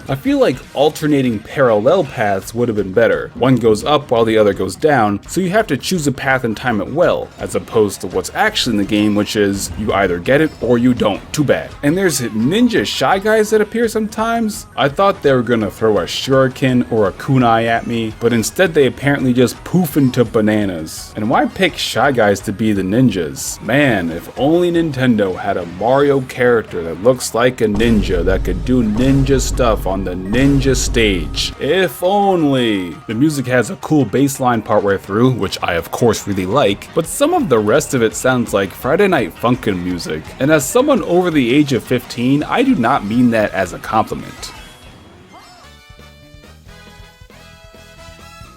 I feel like alternating parallel paths would have been better. One goes up while the other goes down, so you have to choose a path and time it well, as opposed to what's actually in the game, which is you either get it or you don't. Too bad. And there's ninja Shy Guys that appear sometimes. I thought they were gonna throw a shuriken or a kunai at me, but instead they apparently just poof into bananas. And why pick Shy Guys to be the ninjas? Man, if only Nintendo had a Mario character that looks like a ninja that could do ninja stuff on on the ninja stage. If only. The music has a cool bass line partway through, which I of course really like, but some of the rest of it sounds like Friday Night Funkin' music. And as someone over the age of 15, I do not mean that as a compliment.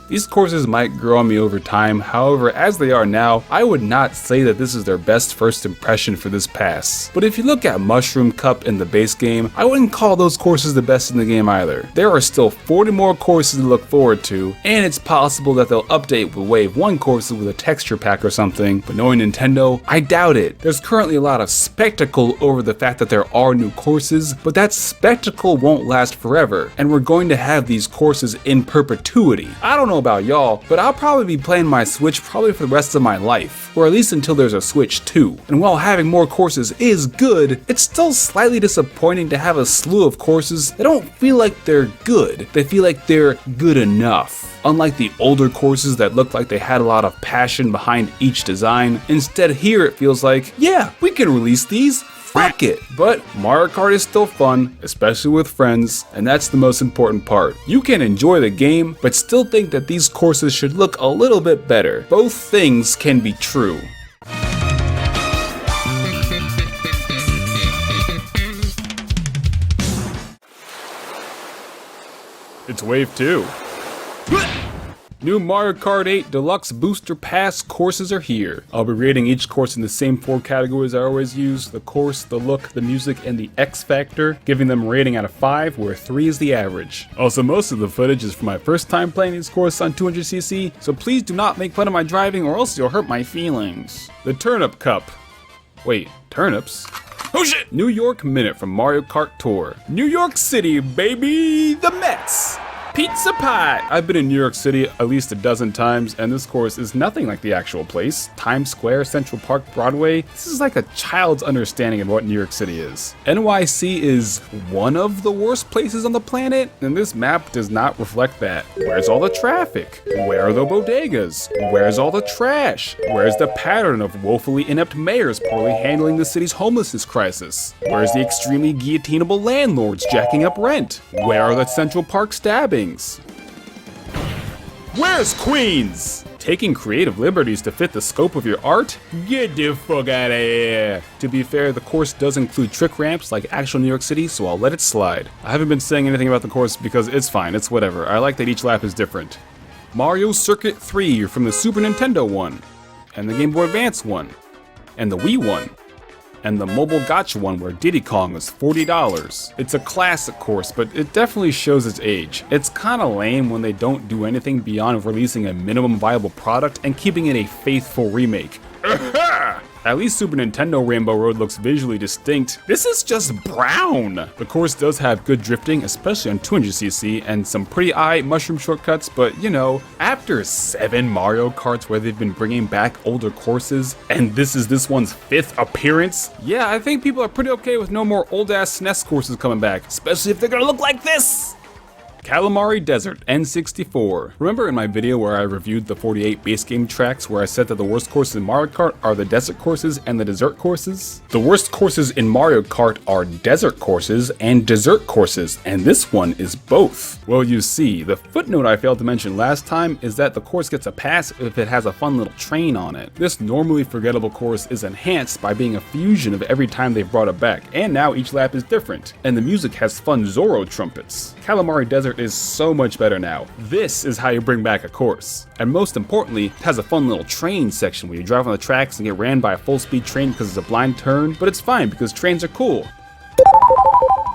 These courses might grow on me over time, however, as they are now, I would not say that this is their best first impression for this pass. But if you look at Mushroom Cup in the base game, I wouldn't call those courses the best in the game either. There are still 40 more courses to look forward to, and it's possible that they'll update with Wave 1 courses with a texture pack or something, but knowing Nintendo, I doubt it. There's currently a lot of spectacle over the fact that there are new courses, but that spectacle won't last forever, and we're going to have these courses in perpetuity. I don't know about y'all, but I'll probably be playing my Switch probably for the rest of my life, or at least until there's a Switch 2. And while having more courses is good, it's still slightly disappointing to have a slew of courses that don't feel like they're good. They feel like they're good enough. Unlike the older courses that looked like they had a lot of passion behind each design, instead here it feels like, yeah, we can release these. Fuck it. But Mario Kart is still fun, especially with friends, and that's the most important part. You can enjoy the game, but still think that these courses should look a little bit better. Both things can be true. It's Wave 2. New Mario Kart 8 Deluxe Booster Pass courses are here. I'll be rating each course in the same 4 categories I always use: the course, the look, the music, and the X Factor, giving them a rating out of 5, where 3 is the average. Also, most of the footage is from my first time playing these courses on 200cc, so please do not make fun of my driving or else you'll hurt my feelings. The Turnip Cup. Wait, turnips? Oh shit! New York Minute from Mario Kart Tour. New York City, baby! The Mets! Pizza pie! I've been in New York City at least a dozen times, and this course is nothing like the actual place. Times Square, Central Park, Broadway. This is like a child's understanding of what New York City is. NYC is one of the worst places on the planet, and this map does not reflect that. Where's all the traffic? Where are the bodegas? Where's all the trash? Where's the pattern of woefully inept mayors poorly handling the city's homelessness crisis? Where's the extremely guillotinable landlords jacking up rent? Where are the Central Park stabbings? Where's Queens? Taking creative liberties to fit the scope of your art? Get the fuck out of here! To be fair, the course does include trick ramps like actual New York City, so I'll let it slide. I haven't been saying anything about the course because it's fine, it's whatever. I like that each lap is different. Mario Circuit 3 from the Super Nintendo one, and the Game Boy Advance one, and the Wii one, and the mobile gacha one where Diddy Kong was $40. It's a classic course, but it definitely shows its age. It's kinda lame when they don't do anything beyond releasing a minimum viable product and keeping it a faithful remake. At least Super Nintendo Rainbow Road looks visually distinct. This is just brown! The course does have good drifting, especially on 200cc, and some pretty mushroom shortcuts, but you know, after 7 Mario Karts where they've been bringing back older courses, and this is this one's 5th appearance, yeah, I think people are pretty okay with no more old-ass SNES courses coming back, especially if they're gonna look like this! Calamari Desert N64. Remember in my video where I reviewed the 48 base game tracks where I said that the worst courses in Mario Kart are the desert courses and the dessert courses? The worst courses in Mario Kart are desert courses and dessert courses, and this one is both. Well, you see, the footnote I failed to mention last time is that the course gets a pass if it has a fun little train on it. This normally forgettable course is enhanced by being a fusion of every time they've brought it back, and now each lap is different, and the music has fun Zorro trumpets. Calamari Desert is so much better now. This is how you bring back a course. And most importantly, it has a fun little train section where you drive on the tracks and get ran by a full-speed train because it's a blind turn, but it's fine because trains are cool.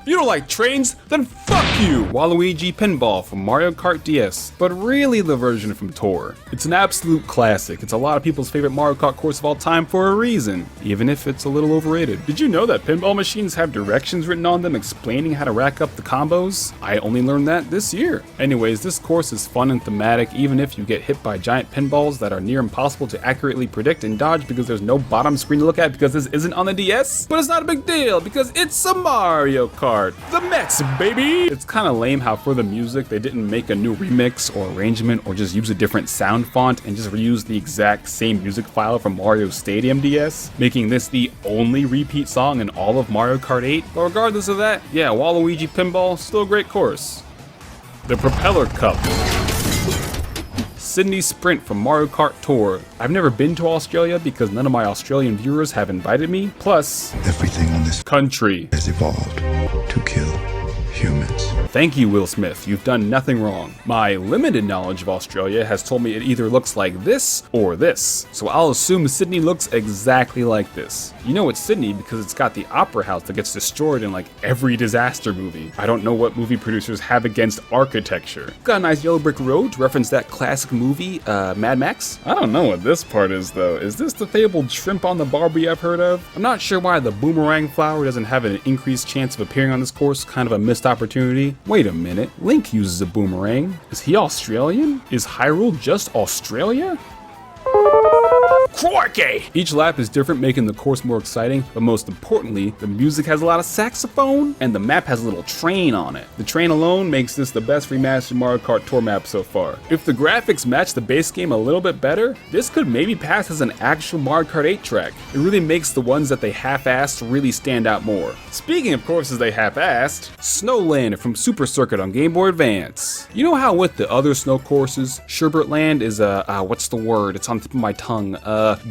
You don't like trains? Then fuck you! Waluigi Pinball from Mario Kart DS, but really the version from Tour. It's an absolute classic. It's a lot of people's favorite Mario Kart course of all time for a reason, even if it's a little overrated. Did you know that pinball machines have directions written on them explaining how to rack up the combos? I only learned that this year. Anyways, this course is fun and thematic even if you get hit by giant pinballs that are near impossible to accurately predict and dodge because there's no bottom screen to look at because this isn't on the DS. But it's not a big deal because it's a Mario Kart. Kart. The Mets, baby! It's kind of lame how for the music they didn't make a new remix or arrangement or just use a different sound font and just reuse the exact same music file from Mario Stadium DS, making this the only repeat song in all of Mario Kart 8. But regardless of that, yeah, Waluigi Pinball, still a great course. The Propeller Cup. Sydney Sprint from Mario Kart Tour. I've never been to Australia because none of my Australian viewers have invited me. Plus, everything on this country has evolved to kill humans. Thank you, Will Smith. You've done nothing wrong. My limited knowledge of Australia has told me it either looks like this or this. So I'll assume Sydney looks exactly like this. You know it's Sydney because it's got the opera house that gets destroyed in like every disaster movie. I don't know what movie producers have against architecture. Got a nice yellow brick road to reference that classic movie, Mad Max. I don't know what this part is though. Is this the fabled shrimp on the Barbie I've heard of? I'm not sure why the boomerang flower doesn't have an increased chance of appearing on this course, kind of a missed opportunity. Wait a minute, Link uses a boomerang. Is he Australian? Is Hyrule just Australia? Crikey! Each lap is different, making the course more exciting, but most importantly, the music has a lot of saxophone, and the map has a little train on it. The train alone makes this the best remastered Mario Kart Tour map so far. If the graphics match the base game a little bit better, this could maybe pass as an actual Mario Kart 8 track. It really makes the ones that they half-assed really stand out more. Speaking of courses they half-assed, Snowland from Super Circuit on Game Boy Advance. You know how with the other snow courses, Sherbert Land is what's the word? It's on the tip of my tongue.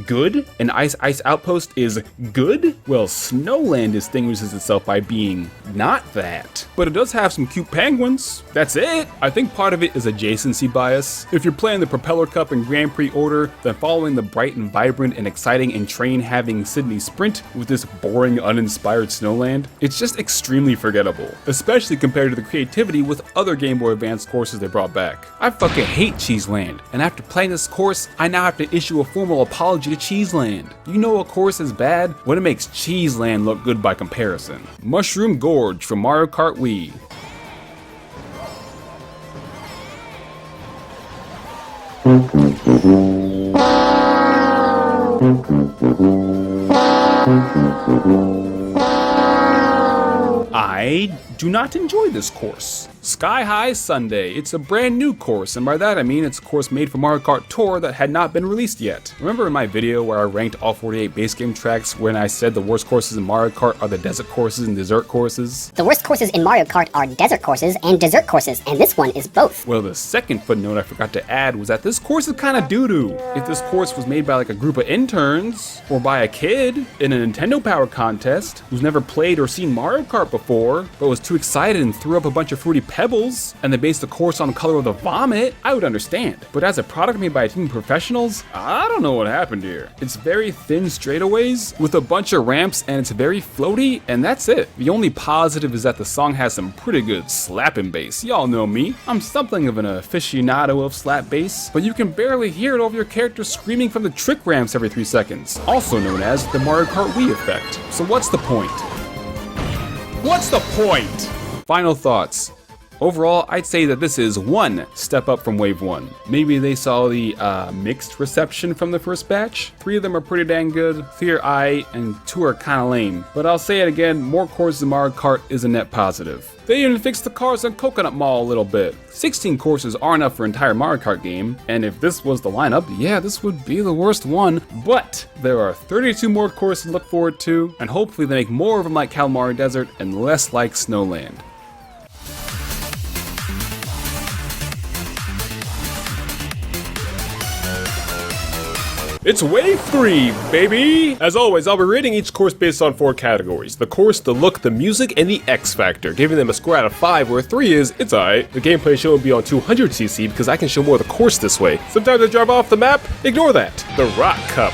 Good? And Ice Outpost is good? Well, Snowland distinguishes itself by being not that. But it does have some cute penguins. That's it. I think part of it is adjacency bias. If you're playing the Propeller Cup in Grand Prix order, then following the bright and vibrant and exciting and train-having Sydney Sprint with this boring, uninspired Snowland, it's just extremely forgettable, especially compared to the creativity with other Game Boy Advance courses they brought back. I fucking hate Cheeseland, and after playing this course, I now have to issue a formal apology to Cheeseland. You know a course is bad when it makes Cheeseland look good by comparison. Mushroom Gorge from Mario Kart Wii. I do not enjoy this course. Sky High Sunday. It's a brand new course, and by that I mean it's a course made for Mario Kart Tour that had not been released yet. Remember in my video where I ranked all 48 base game tracks when I said the worst courses in Mario Kart are the desert courses and dessert courses? The worst courses in Mario Kart are desert courses and dessert courses, and this one is both. Well, the second footnote I forgot to add was that this course is kind of doo-doo. If this course was made by like a group of interns, or by a kid in a Nintendo Power contest who's never played or seen Mario Kart before, but was too excited and threw up a bunch of fruity pebbles, and they based the course on the color of the vomit, I would understand. But as a product made by a team of professionals, I don't know what happened here. It's very thin straightaways with a bunch of ramps, and it's very floaty, and that's it. The only positive is that the song has some pretty good slapping bass. Y'all know me. I'm something of an aficionado of slap bass, but you can barely hear it over your character screaming from the trick ramps every 3 seconds, also known as the Mario Kart Wii effect. So what's the point? What's the point? Final thoughts. Overall, I'd say that this is one step up from Wave 1. Maybe they saw the mixed reception from the first batch. 3 of them are pretty dang good, 3 are aight, and 2 are kinda lame. But I'll say it again, more courses in Mario Kart is a net positive. They even fixed the cars on Coconut Mall a little bit. 16 courses are enough for an entire Mario Kart game, and if this was the lineup, yeah, this would be the worst one. But there are 32 more courses to look forward to, and hopefully they make more of them like Kalimari Desert and less like Snowland. It's Wave 3, baby! As always, I'll be rating each course based on 4 categories. The course, the look, the music, and the X factor, giving them a score out of 5, where 3 is, it's aight. The gameplay show will be on 200cc because I can show more of the course this way. Sometimes I drive off the map, ignore that. The Rock Cup.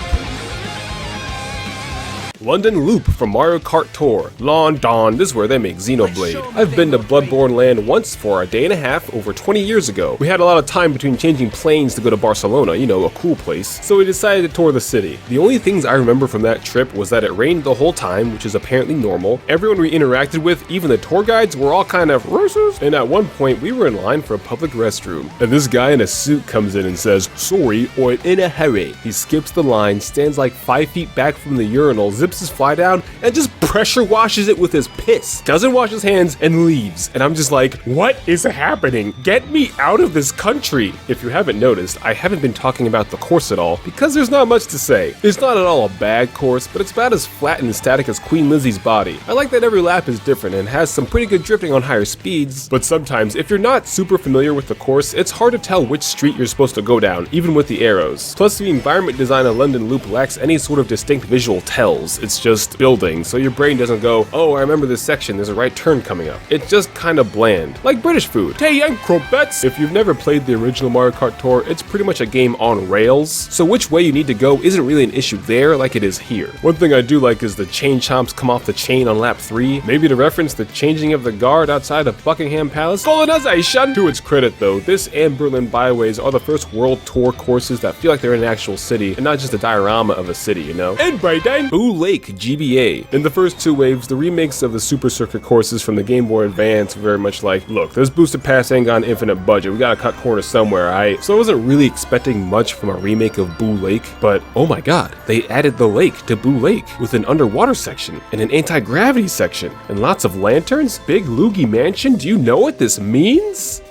London Loop from Mario Kart Tour. London, this is where they make Xenoblade. I've been to Bloodborne Land once for a day and a half over 20 years ago. We had a lot of time between changing planes to go to Barcelona, you know, a cool place, so we decided to tour the city. The only things I remember from that trip was that it rained the whole time, which is apparently normal. Everyone we interacted with, even the tour guides, were all kind of racist, and at one point we were in line for a public restroom, and this guy in a suit comes in and says, "Sorry, or in a hurry." He skips the line, stands like 5 feet back from the urinal, zips rips his fly down and just pressure washes it with his piss. Doesn't wash his hands and leaves. And I'm just like, what is happening? Get me out of this country. If you haven't noticed, I haven't been talking about the course at all because there's not much to say. It's not at all a bad course, but it's about as flat and static as Queen Lizzie's body. I like that every lap is different and has some pretty good drifting on higher speeds, but sometimes if you're not super familiar with the course, it's hard to tell which street you're supposed to go down, even with the arrows. Plus, the environment design of London Loop lacks any sort of distinct visual tells. It's just building, so your brain doesn't go, oh, I remember this section, there's a right turn coming up. It's just kind of bland, like British food. Hey, and croquettes! If you've never played the original Mario Kart Tour, it's pretty much a game on rails, so which way you need to go isn't really an issue there like it is here. One thing I do like is the chain chomps come off the chain on lap 3, maybe to reference the changing of the guard outside of Buckingham Palace. Colonization! To its credit though, this and Berlin Byways are the first World Tour courses that feel like they're in an actual city and not just a diorama of a city, you know? And by then, Boo Lake GBA. In the first 2 waves, the remakes of the Super Circuit courses from the Game Boy Advance were very much like, look, this boosted pass ain't got an infinite budget, we gotta cut corners somewhere, right? So I wasn't really expecting much from a remake of Boo Lake, but oh my god, they added the lake to Boo Lake with an underwater section and an anti-gravity section and lots of lanterns. Big Loogie Mansion, do you know what this means?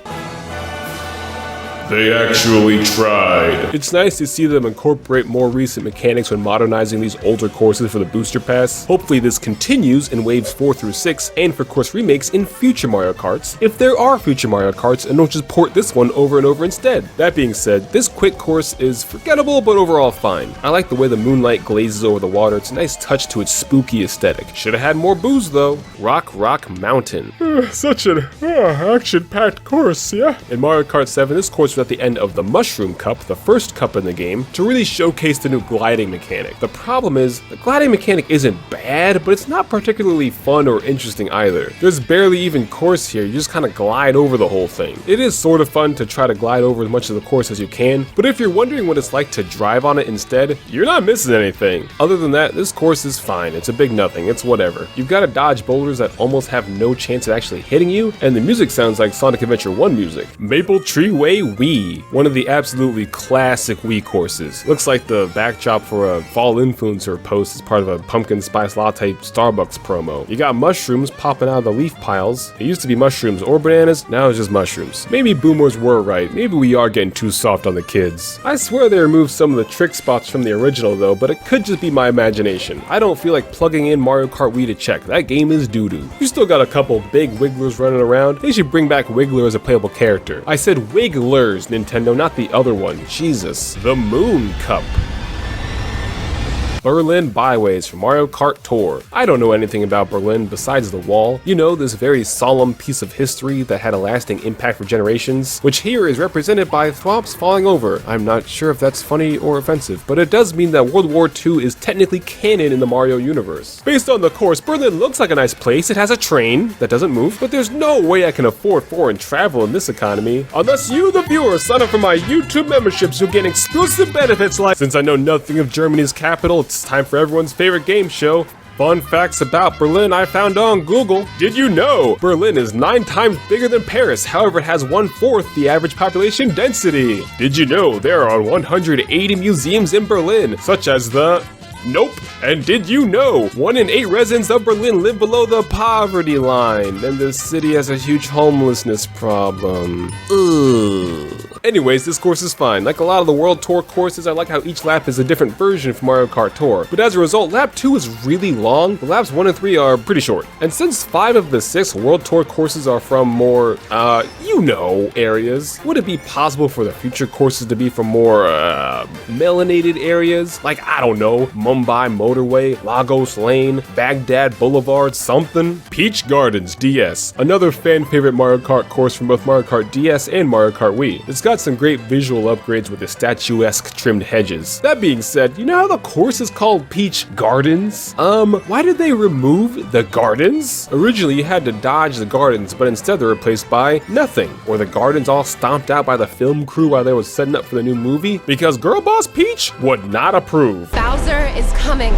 They actually tried. It's nice to see them incorporate more recent mechanics when modernizing these older courses for the booster pass. Hopefully this continues in waves 4 through 6 and for course remakes in future Mario Karts, if there are future Mario Karts, and don't just port this one over and over instead. That being said, this quick course is forgettable but overall fine. I like the way the moonlight glazes over the water. It's a nice touch to its spooky aesthetic. Should have had more booze though. Rock Mountain. Such an action-packed course, yeah? In Mario Kart 7, this course was at the end of the Mushroom Cup, the first cup in the game, to really showcase the new gliding mechanic. The problem is, the gliding mechanic isn't bad, but it's not particularly fun or interesting either. There's barely even course here, you just kind of glide over the whole thing. It is sort of fun to try to glide over as much of the course as you can, but if you're wondering what it's like to drive on it instead, you're not missing anything. Other than that, this course is fine, it's a big nothing, it's whatever. You've got to dodge boulders that almost have no chance of actually hitting you, and the music sounds like Sonic Adventure 1 music. Maple Tree Way Wii. One of the absolutely classic Wii courses. Looks like the backdrop for a fall influencer post as part of a pumpkin spice latte Starbucks promo. You got mushrooms popping out of the leaf piles. It used to be mushrooms or bananas, now it's just mushrooms. Maybe boomers were right, maybe we are getting too soft on the kids. I swear they removed some of the trick spots from the original though, but it could just be my imagination. I don't feel like plugging in Mario Kart Wii to check, that game is doo-doo. You still got a couple big wigglers running around, they should bring back Wiggler as a playable character. I said wigglers, Nintendo, not the other one. Jesus. The Moon Cup. Berlin Byways from Mario Kart Tour. I don't know anything about Berlin besides the wall. You know, this very solemn piece of history that had a lasting impact for generations, which here is represented by thwomps falling over. I'm not sure if that's funny or offensive, but it does mean that World War II is technically canon in the Mario universe. Based on the course, Berlin looks like a nice place. It has a train that doesn't move, but there's no way I can afford foreign travel in this economy. Unless you, the viewer, sign up for my YouTube memberships, you'll gain exclusive benefits like, since I know nothing of Germany's capital, it's time for everyone's favorite game show. Fun facts about Berlin I found on Google. Did you know Berlin is 9 times bigger than Paris, however it has 1/4 the average population density? Did you know there are 180 museums in Berlin, such as the... Nope. And did you know 1 in 8 residents of Berlin live below the poverty line, and the city has a huge homelessness problem? Ugh. Anyways, this course is fine. Like a lot of the World Tour courses, I like how each lap is a different version from Mario Kart Tour. But as a result, lap 2 is really long, but laps 1 and 3 are pretty short. And since 5 of the 6 World Tour courses are from more, areas, would it be possible for the future courses to be from more, melanated areas? Like, I don't know, Mumbai Motorway, Lagos Lane, Baghdad Boulevard, something? Peach Gardens DS, another fan favorite Mario Kart course from both Mario Kart DS and Mario Kart Wii. It's got some great visual upgrades with the statuesque trimmed hedges. That being said, you know how the course is called Peach Gardens? Why did they remove the gardens? Originally you had to dodge the gardens, but instead they're replaced by nothing. Or the gardens all stomped out by the film crew while they were setting up for the new movie, because Girl Boss Peach would not approve. Bowser is coming.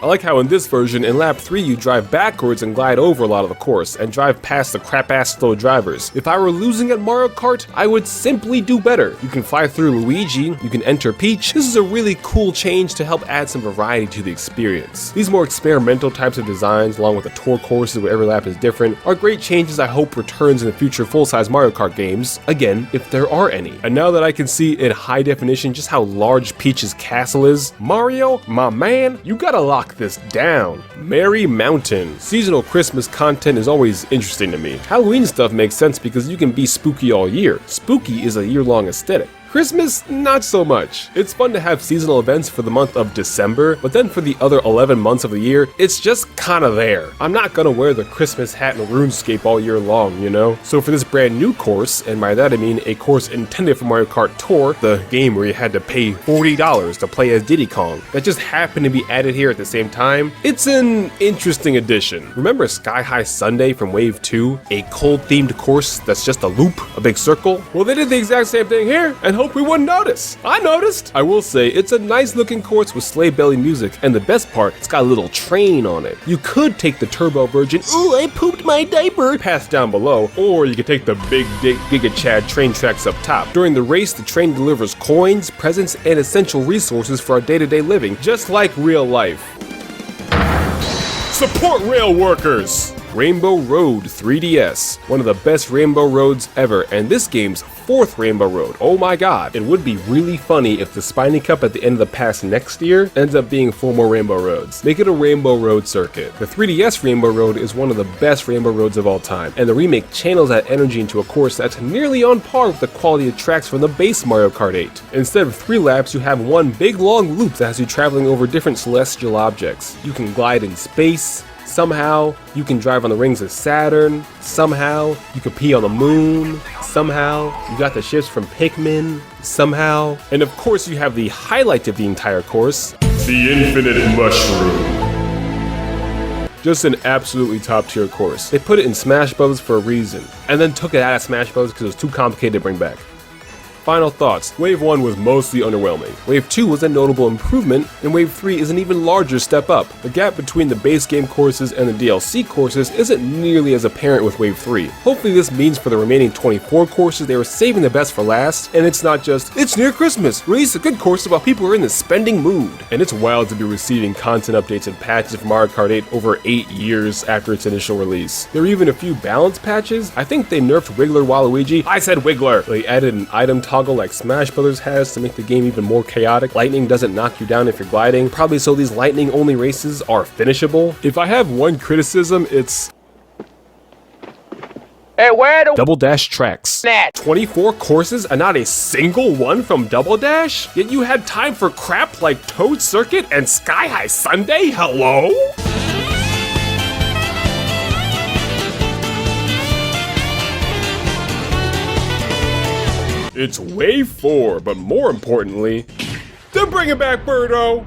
I like how in this version, in lap 3 you drive backwards and glide over a lot of the course, and drive past the crap-ass slow drivers. If I were losing at Mario Kart, I would simply do better. You can fly through Luigi, you can enter Peach. This is a really cool change to help add some variety to the experience. These more experimental types of designs, along with the tour courses where every lap is different, are great changes I hope returns in the future full-size Mario Kart games, again, if there are any. And now that I can see in high definition just how large Peach's castle is, Mario, my man, you gotta lock this down. Merry Mountain. Seasonal Christmas content is always interesting to me. Halloween stuff makes sense because you can be spooky all year. Spooky is a year-long aesthetic. Christmas, not so much. It's fun to have seasonal events for the month of December, but then for the other 11 months of the year, it's just kinda there. I'm not gonna wear the Christmas hat and RuneScape all year long, you know? So for this brand new course, and by that I mean a course intended for Mario Kart Tour, the game where you had to pay $40 to play as Diddy Kong, that just happened to be added here at the same time, it's an interesting addition. Remember Sky High Sunday from Wave 2? A cold-themed course that's just a loop, a big circle? Well, they did the exact same thing here, and hope we wouldn't notice. I noticed. I will say, it's a nice looking course with sleigh belly music, and the best part, it's got a little train on it. You could take the turbo version, ooh, I pooped my diaper, path down below, or you could take the big dick Giga Chad train tracks up top. During the race, the train delivers coins, presents, and essential resources for our day-to-day living, just like real life. Support rail workers! Rainbow Road 3DS, one of the best Rainbow Roads ever, and this game's 4th Rainbow Road. Oh my god. It would be really funny if the Spiny Cup at the end of the pass next year ends up being 4 more Rainbow Roads. Make it a Rainbow Road circuit. The 3DS Rainbow Road is one of the best Rainbow Roads of all time, and the remake channels that energy into a course that's nearly on par with the quality of tracks from the base Mario Kart 8. Instead of 3 laps, you have one big long loop that has you traveling over different celestial objects. You can glide in space. Somehow, you can drive on the rings of Saturn. Somehow, you can pee on the moon. Somehow, you got the ships from Pikmin. Somehow. And of course, you have the highlight of the entire course. The Infinite Mushroom. Just an absolutely top tier course. They put it in Smash Bros. For a reason, and then took it out of Smash Bros. Because it was too complicated to bring back. Final thoughts. Wave 1 was mostly underwhelming. Wave 2 was a notable improvement, and Wave 3 is an even larger step up. The gap between the base game courses and the DLC courses isn't nearly as apparent with Wave 3. Hopefully this means for the remaining 24 courses they were saving the best for last, and it's not just, it's near Christmas, release a good course while people are in the spending mood. And it's wild to be receiving content updates and patches for Mario Kart 8 over 8 years after its initial release. There are even a few balance patches. I think they nerfed Wiggler Waluigi. I said Wiggler! They added an item toggle like Smash Bros. Has to make the game even more chaotic. Lightning doesn't knock you down if you're gliding, probably so these lightning only races are finishable. If I have one criticism, it's Hey, where the Double Dash tracks. 24 courses and not a single one from Double Dash? Yet you had time for crap like Toad Circuit and Sky High Sunday? Hello? It's Wave 4, but more importantly, then bring it back, Birdo!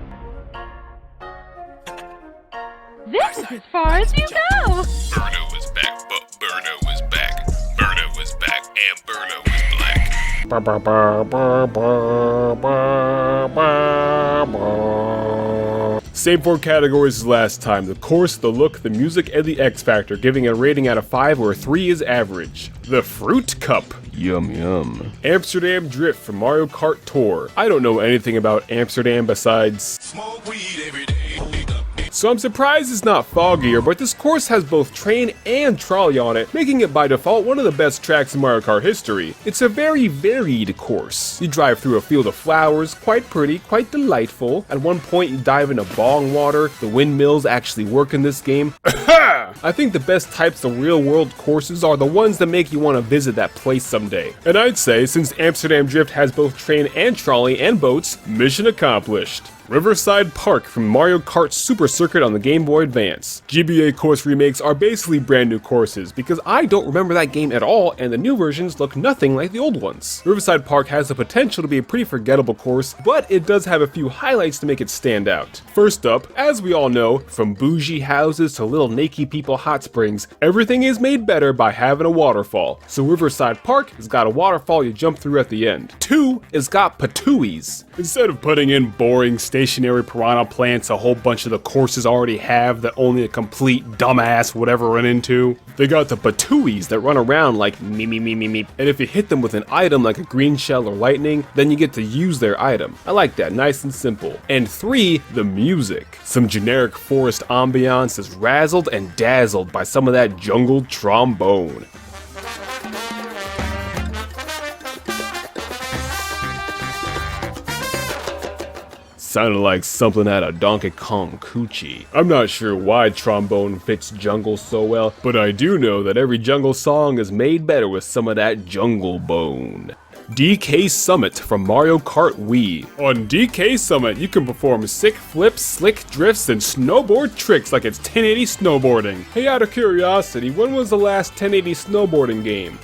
This is as far as you go! Birdo is back, but Birdo is back. Birdo is back, and Birdo is black. Same 4 categories as last time: the course, the look, the music, and the X Factor, giving it a rating out of 5 where 3 is average. The Fruit Cup. Yum yum. Amsterdam Drift from Mario Kart Tour. I don't know anything about Amsterdam besides Smoke weed every day. so I'm surprised it's not foggier, but this course has both train and trolley on it, making it by default one of the best tracks in Mario Kart history. It's a very varied course. You drive through a field of flowers, quite pretty, quite delightful. At one point you dive into bong water. The windmills actually work in this game. I think the best types of real world courses are the ones that make you want to visit that place someday. And I'd say, since Amsterdam Drift has both train and trolley and boats, mission accomplished. Riverside Park from Mario Kart Super Circuit on the Game Boy Advance. GBA course remakes are basically brand new courses, because I don't remember that game at all and the new versions look nothing like the old ones. Riverside Park has the potential to be a pretty forgettable course, but it does have a few highlights to make it stand out. First up, as we all know, from bougie houses to little naked people hot springs, everything is made better by having a waterfall. So Riverside Park has got a waterfall you jump through at the end. 2, It's got patooies. Instead of putting in boring stationary piranha plants a whole bunch of the courses already have that only a complete dumbass would ever run into, they got the patooies that run around like me. And if you hit them with an item like a green shell or lightning, then you get to use their item. I like that, nice and simple. And 3, the music. Some generic forest ambiance is razzled and dazzled by some of that jungle trombone. Sounded like something out of Donkey Kong Coochie. I'm not sure why trombone fits jungle so well, but I do know that every jungle song is made better with some of that jungle bone. DK Summit from Mario Kart Wii. On DK Summit, you can perform sick flips, slick drifts, and snowboard tricks like it's 1080 snowboarding. Hey, out of curiosity, when was the last 1080 snowboarding game?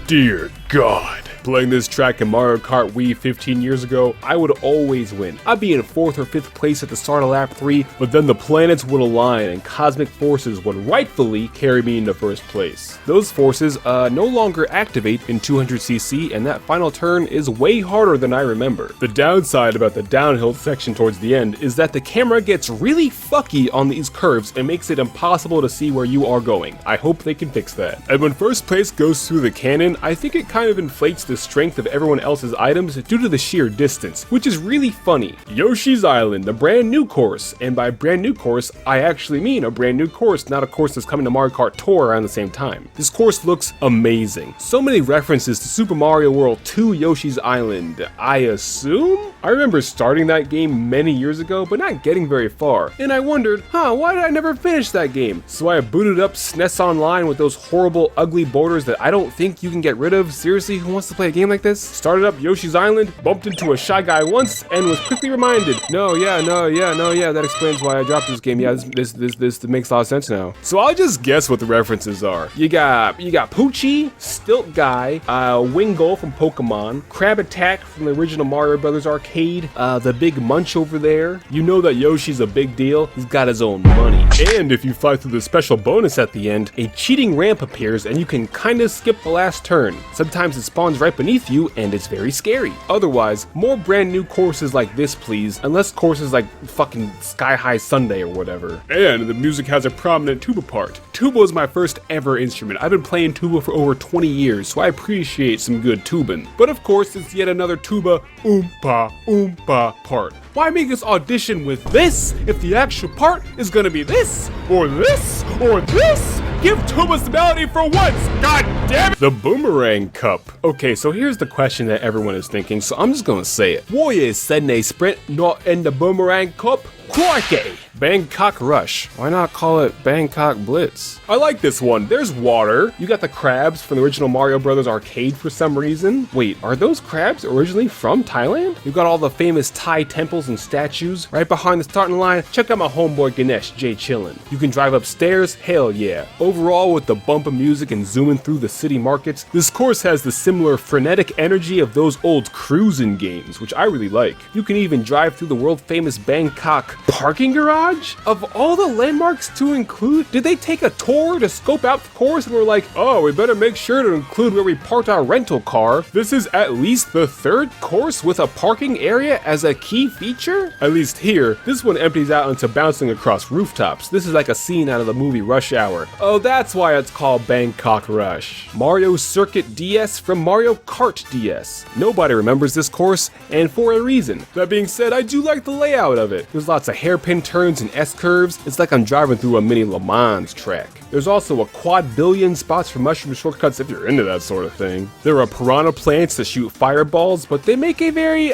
Dear God. Playing this track in Mario Kart Wii 15 years ago, I would always win. I'd be in 4th or 5th place at the start of lap 3, but then the planets would align and cosmic forces would rightfully carry me into 1st place. Those forces no longer activate in 200cc, and that final turn is way harder than I remember. The downside about the downhill section towards the end is that the camera gets really fucky on these curves and makes it impossible to see where you are going. I hope they can fix that. And when 1st place goes through the cannon, I think it kind of inflates the strength of everyone else's items due to the sheer distance, which is really funny. Yoshi's Island, the brand new course, and by brand new course, I actually mean a brand new course, not a course that's coming to Mario Kart Tour around the same time. This course looks amazing. So many references to Super Mario World 2 Yoshi's Island, I assume? I remember starting that game many years ago, but not getting very far, and I wondered, why did I never finish that game? So I booted up SNES Online with those horrible, ugly borders that I don't think you can get rid of. Seriously, who wants to play a game like this? Started up Yoshi's Island, bumped into a Shy Guy once, and was quickly reminded, that explains why I dropped this game. Yeah, this makes a lot of sense now. So I'll just guess what the references are. You got Poochie, Stilt Guy, Wingull from Pokemon, Crab Attack from the original Mario Brothers arcade, the Big Munch over there. You know that Yoshi's a big deal. He's got his own money. And if you fly through the special bonus at the end, a cheating ramp appears and you can kinda skip the last turn. Sometimes it spawns right beneath you and it's very scary. Otherwise, more brand new courses like this please, unless courses like fucking Sky High Sunday or whatever. And the music has a prominent tuba part. Tuba is my first ever instrument. I've been playing tuba for over 20 years, so I appreciate some good tubing. But of course, it's yet another tuba oompa oompa part. Why make us audition with this if the actual part is gonna be this, or this, or this? Give tubas the melody for once, god damn it! The Boomerang Cup. Okay, so here's the question that everyone is thinking, so I'm just gonna say it. Why is Sydney Sprint not in the Boomerang Cup? Crikey! Bangkok Rush. Why not call it Bangkok Blitz? I like this one. There's water. You got the crabs from the original Mario Brothers arcade for some reason. Wait, are those crabs originally from Thailand? You got all the famous Thai temples and statues. Right behind the starting line, check out my homeboy Ganesh J chillin'. You can drive upstairs, hell yeah. Overall, with the bump of music and zooming through the city markets, this course has the similar frenetic energy of those old cruising games, which I really like. You can even drive through the world famous Bangkok parking garage. Of all the landmarks to include, did they take a tour to scope out the course and were like, oh, we better make sure to include where we parked our rental car? This is at least the 3rd course with a parking area as a key feature? At least here, this one empties out into bouncing across rooftops. This is like a scene out of the movie Rush Hour. Oh, that's why it's called Bangkok Rush. Mario Circuit DS from Mario Kart DS. Nobody remembers this course, and for a reason. That being said, I do like the layout of it. There's lots of hairpin turns and S-curves. It's like I'm driving through a mini Le Mans track. There's also a quadrillion spots for mushroom shortcuts if you're into that sort of thing. There are piranha plants that shoot fireballs, but they make a very,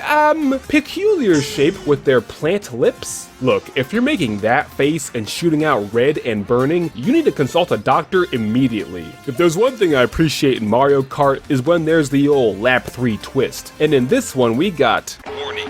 peculiar shape with their plant lips. Look, if you're making that face and shooting out red and burning, you need to consult a doctor immediately. If there's one thing I appreciate in Mario Kart is when there's the old lap 3 twist. And in this one we got... Warning,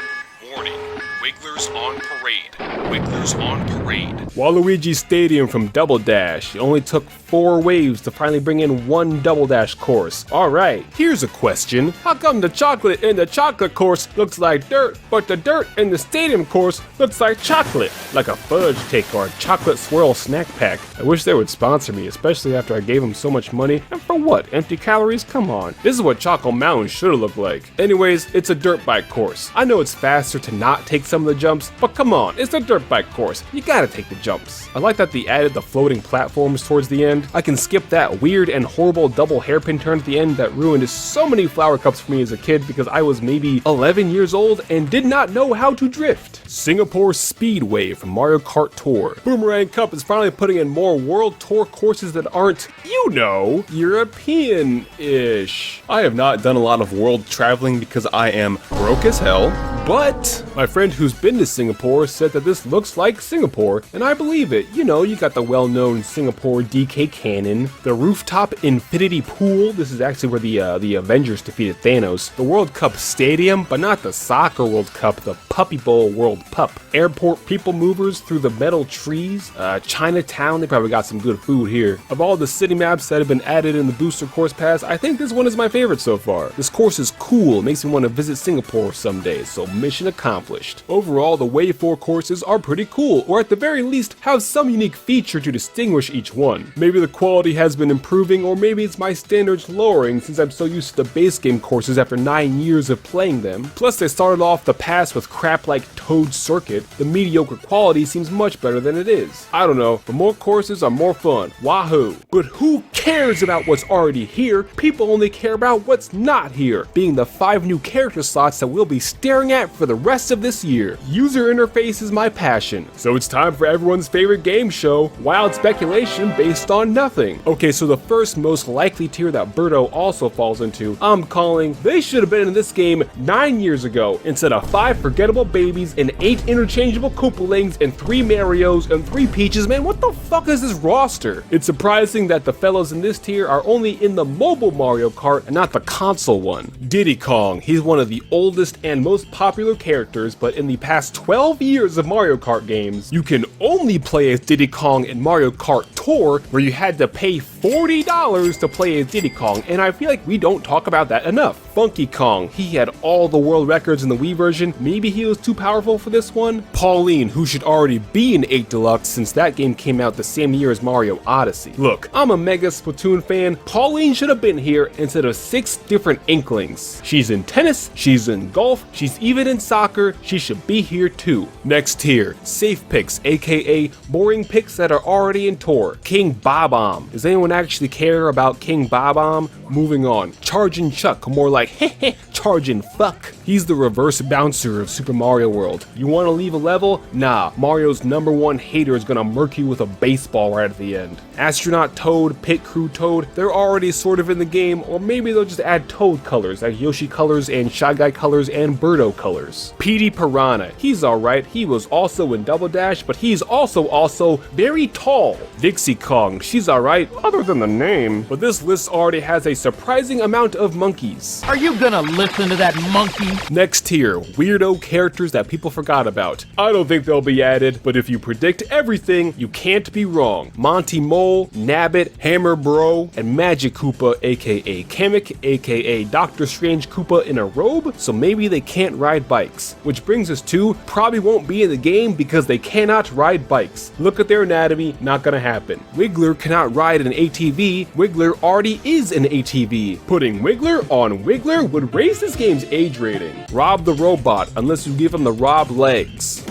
Wigglers on parade. Wigglers on parade. Waluigi Stadium from Double Dash. It only took 4 waves to finally bring in one Double Dash course. Alright, here's a question. How come the chocolate in the chocolate course looks like dirt, but the dirt in the stadium course looks like chocolate? Like a fudge cake or a chocolate swirl snack pack. I wish they would sponsor me, especially after I gave them so much money. And for what? Empty calories? Come on. This is what Choco Mountain should have looked like. Anyways, it's a dirt bike course. I know it's faster to not take some of the jumps, but come on, it's a dirt bike course. You gotta take the jumps. I like that they added the floating platforms towards the end. I can skip that weird and horrible double hairpin turn at the end that ruined so many flower cups for me as a kid because I was maybe 11 years old and did not know how to drift. Singapore Speedway from Mario Kart Tour. Boomerang Cup is finally putting in more World Tour courses that aren't, you know, European-ish. I have not done a lot of world traveling because I am broke as hell, but my friend who's been to Singapore said that this looks like Singapore, and I believe it. You know, you got the well-known Singapore DK Cannon, the rooftop infinity pool. This is actually where the Avengers defeated Thanos. The World Cup Stadium, but not the Soccer World Cup, the Puppy Bowl World Pup. Airport people movers through the metal trees. Chinatown, they probably got some good food here. Of all the city maps that have been added in the booster course pass, I think this one is my favorite so far. This course is cool, makes me want to visit Singapore someday, so mission accomplished. Overall, the Wave 4 courses are pretty cool, or at the very least, have some unique feature to distinguish each one. Maybe the quality has been improving, or maybe it's my standards lowering since I'm so used to the base game courses after 9 years of playing them. Plus, they started off the pass with crap like Toad Circuit. The mediocre quality seems much better than it is. I don't know, but more courses are more fun. Wahoo! But who cares about what's already here? People only care about what's not here, being the 5 new character slots that we'll be staring at for the rest of this year. User interface is my passion. So it's time for everyone's favorite game show, wild speculation based on nothing. Okay, so the first most likely tier that Birdo also falls into, I'm calling they should have been in this game 9 years ago instead of 5 forgettable babies and 8 interchangeable Koopalings and 3 Marios and 3 Peaches. Man, what the fuck is this roster? It's surprising that the fellows in this tier are only in the mobile Mario Kart and not the console one. Diddy Kong, he's one of the oldest and most popular characters, but in the past 12 years of Mario Kart games, you can only play as Diddy Kong in Mario Kart Tour, where you had to pay $40 to play as Diddy Kong, and I feel like we don't talk about that enough. Funky Kong, he had all the world records in the Wii version. Maybe he was too powerful for this one. Pauline, who should already be in 8 Deluxe since that game came out the same year as Mario Odyssey. Look, I'm a mega Splatoon fan. Pauline should have been here instead of 6 different Inklings. She's in tennis, she's in golf, she's even in soccer. She should be here too. Next tier, safe picks, aka boring picks that are already in tour. King Bob-omb. Does anyone actually care about King Bob-omb? Moving on. Chargin' Chuck, more like heh chargin' fuck. He's the reverse bouncer of Super Mario World. You want to leave a level? Nah, Mario's #1 hater is gonna murk you with a baseball right at the end. Astronaut Toad, Pit Crew Toad, they're already sort of in the game, or maybe they'll just add Toad colors, like Yoshi colors and Shy Guy colors and Birdo colors. Petey Piranha, he's alright, he was also in Double Dash, but he's also very tall. Dixie Kong, she's alright, other than the name, but this list already has a surprising amount of monkeys. Are you gonna listen to that monkey? Next tier, weirdo characters that people forgot about. I don't think they'll be added, but if you predict everything, you can't be wrong. Monty Mole, Nabbit, Hammer Bro, and Magic Koopa, aka Kamek, aka Doctor Strange Koopa in a robe, so maybe they can't ride bikes. Which brings us to, probably won't be in the game because they cannot ride bikes. Look at their anatomy, not gonna happen. Wiggler cannot ride an ATV, Wiggler already is an ATV. Putting Wiggler on Wiggler would raise this game's age rating. Rob the robot, unless you give him the Rob legs.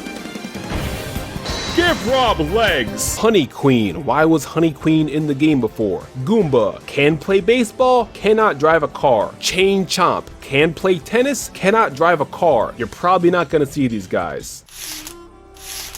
Give Rob legs! Honey Queen. Why was Honey Queen in the game before? Goomba. Can play baseball, cannot drive a car. Chain Chomp. Can play tennis, cannot drive a car. You're probably not gonna see these guys.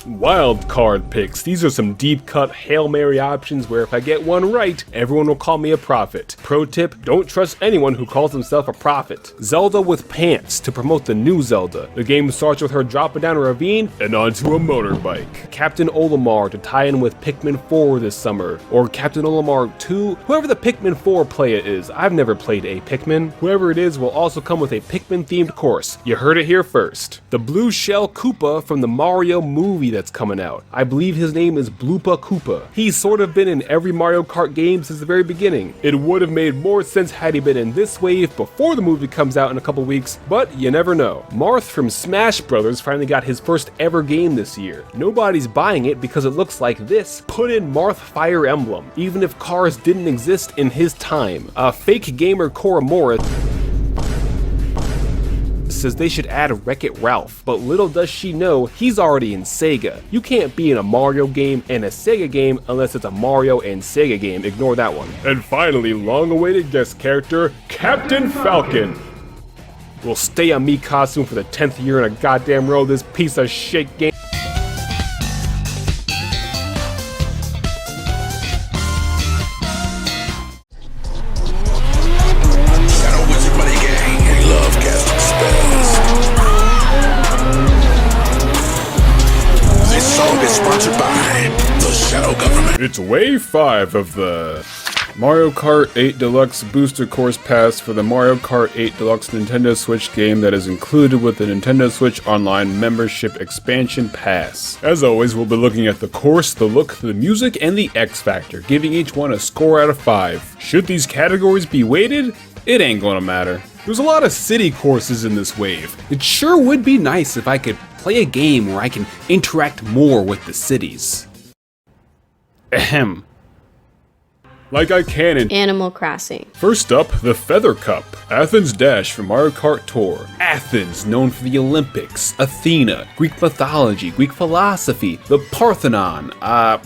Wild card picks. These are some deep cut Hail Mary options where if I get one right, everyone will call me a prophet. Pro tip, don't trust anyone who calls himself a prophet. Zelda with pants to promote the new Zelda. The game starts with her dropping down a ravine and onto a motorbike. Captain Olimar to tie in with Pikmin 4 this summer. Or Captain Olimar 2, whoever the Pikmin 4 player is. I've never played a Pikmin. Whoever it is will also come with a Pikmin themed course. You heard it here first. The Blue Shell Koopa from the Mario movie that's coming out. I believe his name is Bloopa Koopa. He's sort of been in every Mario Kart game since the very beginning. It would have made more sense had he been in this wave before the movie comes out in a couple weeks, but you never know. Marth from Smash Bros. Finally got his first ever game this year. Nobody's buying it because it looks like this. Put in Marth Fire Emblem, even if cars didn't exist in his time. Fake gamer Koromora says they should add Wreck-It Ralph, but little does she know he's already in Sega. You can't be in a Mario game and a Sega game unless it's a Mario and Sega game. Ignore that one. And finally, long-awaited guest character, Captain Falcon. Will stay on me costume for the 10th year in a goddamn row, this piece of shit game. It's Wave 5 of the Mario Kart 8 Deluxe Booster Course Pass for the Mario Kart 8 Deluxe Nintendo Switch game that is included with the Nintendo Switch Online Membership Expansion Pass. As always, we'll be looking at the course, the look, the music, and the X Factor, giving each one a score out of 5. Should these categories be weighted? It ain't gonna matter. There's a lot of city courses in this wave. It sure would be nice if I could play a game where I can interact more with the cities. Ahem. Like I can in Animal Crossing. First up, the Feather Cup. Athens Dash from Mario Kart Tour. Athens, known for the Olympics, Athena, Greek mythology, Greek philosophy, the Parthenon,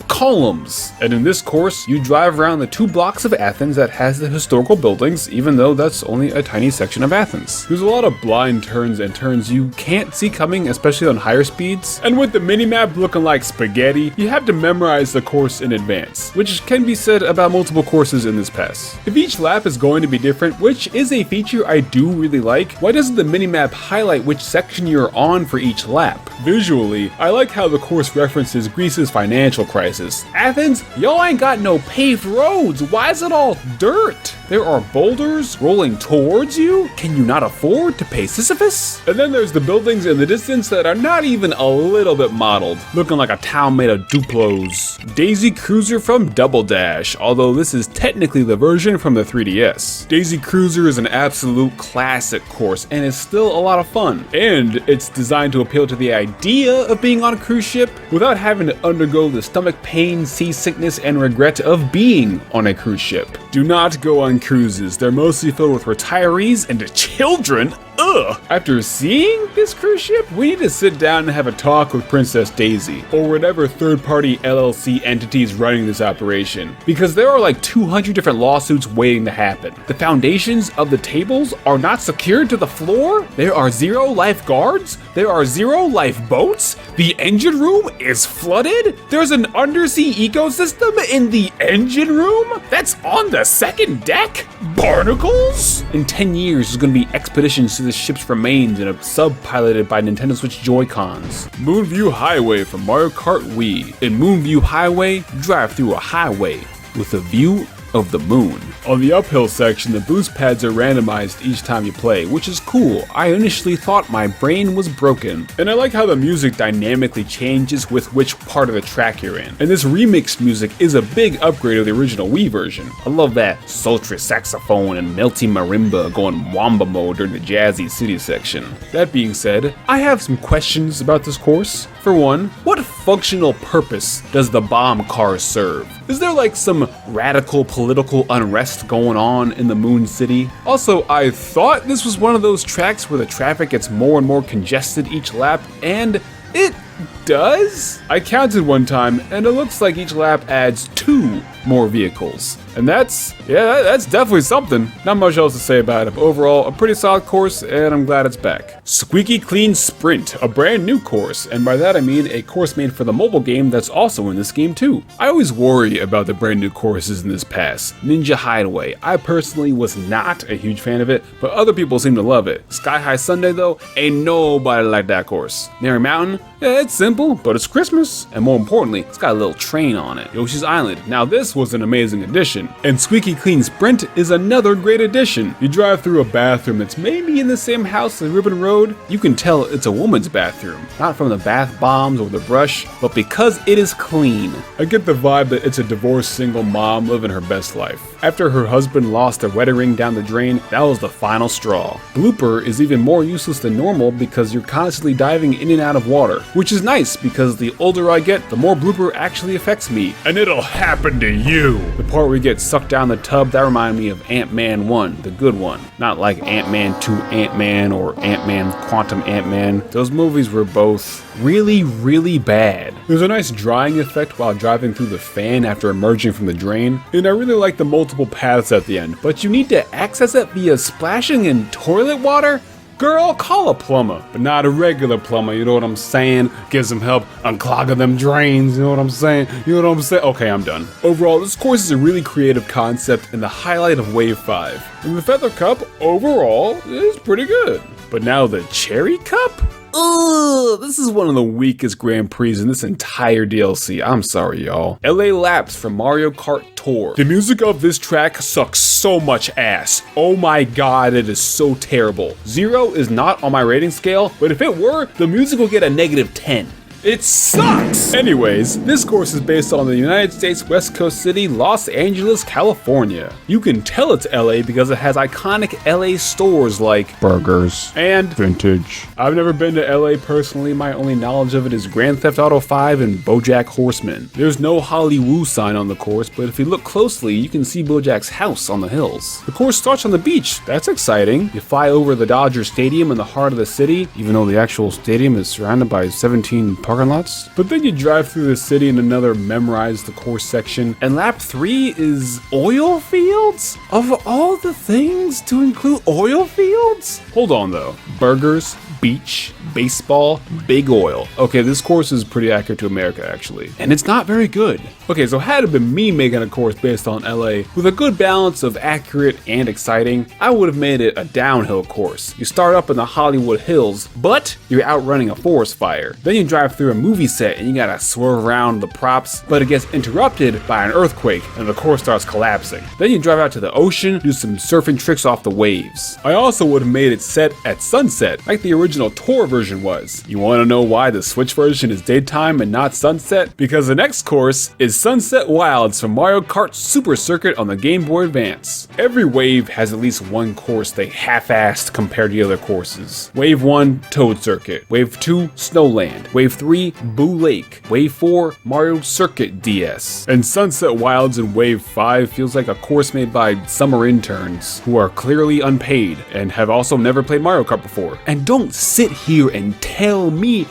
columns. And in this course, you drive around the 2 blocks of Athens that has the historical buildings, even though that's only a tiny section of Athens. There's a lot of blind turns and turns you can't see coming, especially on higher speeds. And with the minimap looking like spaghetti, you have to memorize the course in advance, which can be said about multiple courses in this pass. If each lap is going to be different, which is a feature I do really like, why doesn't the minimap highlight which section you're on for each lap? Visually, I like how the course references Greece's financial crisis. Athens, y'all ain't got no paved roads, why is it all dirt? There are boulders rolling towards you? Can you not afford to pay Sisyphus? And then there's the buildings in the distance that are not even a little bit modeled, looking like a town made of Duplos. Daisy Cruiser from Double Dash, although this is technically the version from the 3DS. Daisy Cruiser is an absolute classic course and is still a lot of fun. And it's designed to appeal to the idea of being on a cruise ship without having to undergo the stomach pain, seasickness, and regret of being on a cruise ship. Do not go on cruises. They're mostly filled with retirees and children. Ugh! After seeing this cruise ship, we need to sit down and have a talk with Princess Daisy, or whatever third-party LLC entities running this operation, because there are like 200 different lawsuits waiting to happen. The foundations of the tables are not secured to the floor, there are 0 lifeguards, there are 0 lifeboats, the engine room is flooded, there's an undersea ecosystem in the engine room that's on the 2nd deck? Barnacles? In 10 years, there's gonna be expeditions to the ship's remains in a sub piloted by Nintendo Switch Joy-Cons. Moonview Highway from Mario Kart Wii. In Moonview Highway, drive through a highway with a view of the moon. On the uphill section, the boost pads are randomized each time you play, which is cool. I initially thought my brain was broken. And I like how the music dynamically changes with which part of the track you're in. And this remixed music is a big upgrade of the original Wii version. I love that sultry saxophone and melty marimba going wamba mode during the jazzy city section. That being said, I have some questions about this course. For one, what functional purpose does the bomb car serve? Is there like some radical political unrest going on in the Moon City? Also, I thought this was one of those tracks where the traffic gets more and more congested each lap, and it does? I counted one time, and it looks like each lap adds 2 more vehicles. And that's definitely something. Not much else to say about it, but overall, a pretty solid course, and I'm glad it's back. Squeaky Clean Sprint, a brand new course, and by that I mean a course made for the mobile game that's also in this game too. I always worry about the brand new courses in this pass. Ninja Hideaway, I personally was not a huge fan of it, but other people seem to love it. Sky High Sunday though, ain't nobody like that course. Merry Mountain, yeah, it's simple. simple, but it's Christmas. And more importantly, it's got a little train on it. Yoshi's Island. Now this was an amazing addition. And Squeaky Clean Sprint is another great addition. You drive through a bathroom that's maybe in the same house as Ribbon Road. You can tell it's a woman's bathroom. Not from the bath bombs or the brush, but because it is clean. I get the vibe that it's a divorced single mom living her best life. After her husband lost their wedding ring down the drain, that was the final straw. Blooper is even more useless than normal because you're constantly diving in and out of water, which is nice because the older I get, the more blooper actually affects me. And it'll happen to you! The part where you get sucked down the tub, that reminded me of Ant-Man 1, the good one. Not like Ant-Man 2 Ant-Man or Ant-Man Quantum Ant-Man. Those movies were both really, really bad. There's a nice drying effect while driving through the fan after emerging from the drain, and I really like the multiple paths at the end, but you need to access it via splashing in toilet water? Girl, call a plumber, but not a regular plumber, you know what I'm saying? Get some help unclogging them drains, you know what I'm saying? You know what I'm saying? Okay, I'm done. Overall, this course is a really creative concept and the highlight of Wave 5. And the Feather Cup, overall, is pretty good. But now the Cherry Cup? Ugh, this is one of the weakest Grand Prix in this entire DLC. I'm sorry, y'all. LA Laps from Mario Kart Tour. The music of this track sucks so much ass. Oh my god, it is so terrible. 0 is not on my rating scale, but if it were, the music will get a -10. It sucks! Anyways, this course is based on the United States West Coast city, Los Angeles, California. You can tell it's LA because it has iconic LA stores like burgers and vintage. I've never been to LA personally, my only knowledge of it is Grand Theft Auto 5 and BoJack Horseman. There's no Hollywood sign on the course, but if you look closely, you can see BoJack's house on the hills. The course starts on the beach, that's exciting. You fly over the Dodger Stadium in the heart of the city, even though the actual stadium is surrounded by 17 parking lots. But then you drive through the city and another memorize the course section. And lap 3 is oil fields? Of all the things to include oil fields? Hold on though. Burgers, beach, baseball, big oil. Okay, this course is pretty accurate to America actually. And it's not very good. Okay, so had it been me making a course based on LA with a good balance of accurate and exciting, I would have made it a downhill course. You start up in the Hollywood Hills, but you're outrunning a forest fire. Then you drive through a movie set and you gotta swerve around the props, but it gets interrupted by an earthquake and the course starts collapsing. Then you drive out to the ocean, do some surfing tricks off the waves. I also would have made it set at sunset, like the original tour version was. You wanna know why the Switch version is daytime and not sunset? Because the next course is Sunset Wilds from Mario Kart Super Circuit on the Game Boy Advance. Every wave has at least one course they half-assed compared to the other courses. Wave 1, Toad Circuit. Wave 2, Snowland. Wave 3, Boo Lake. Wave 4, Mario Circuit DS. And Sunset Wilds in Wave 5 feels like a course made by summer interns who are clearly unpaid and have also never played Mario Kart before. And don't sit here and tell me,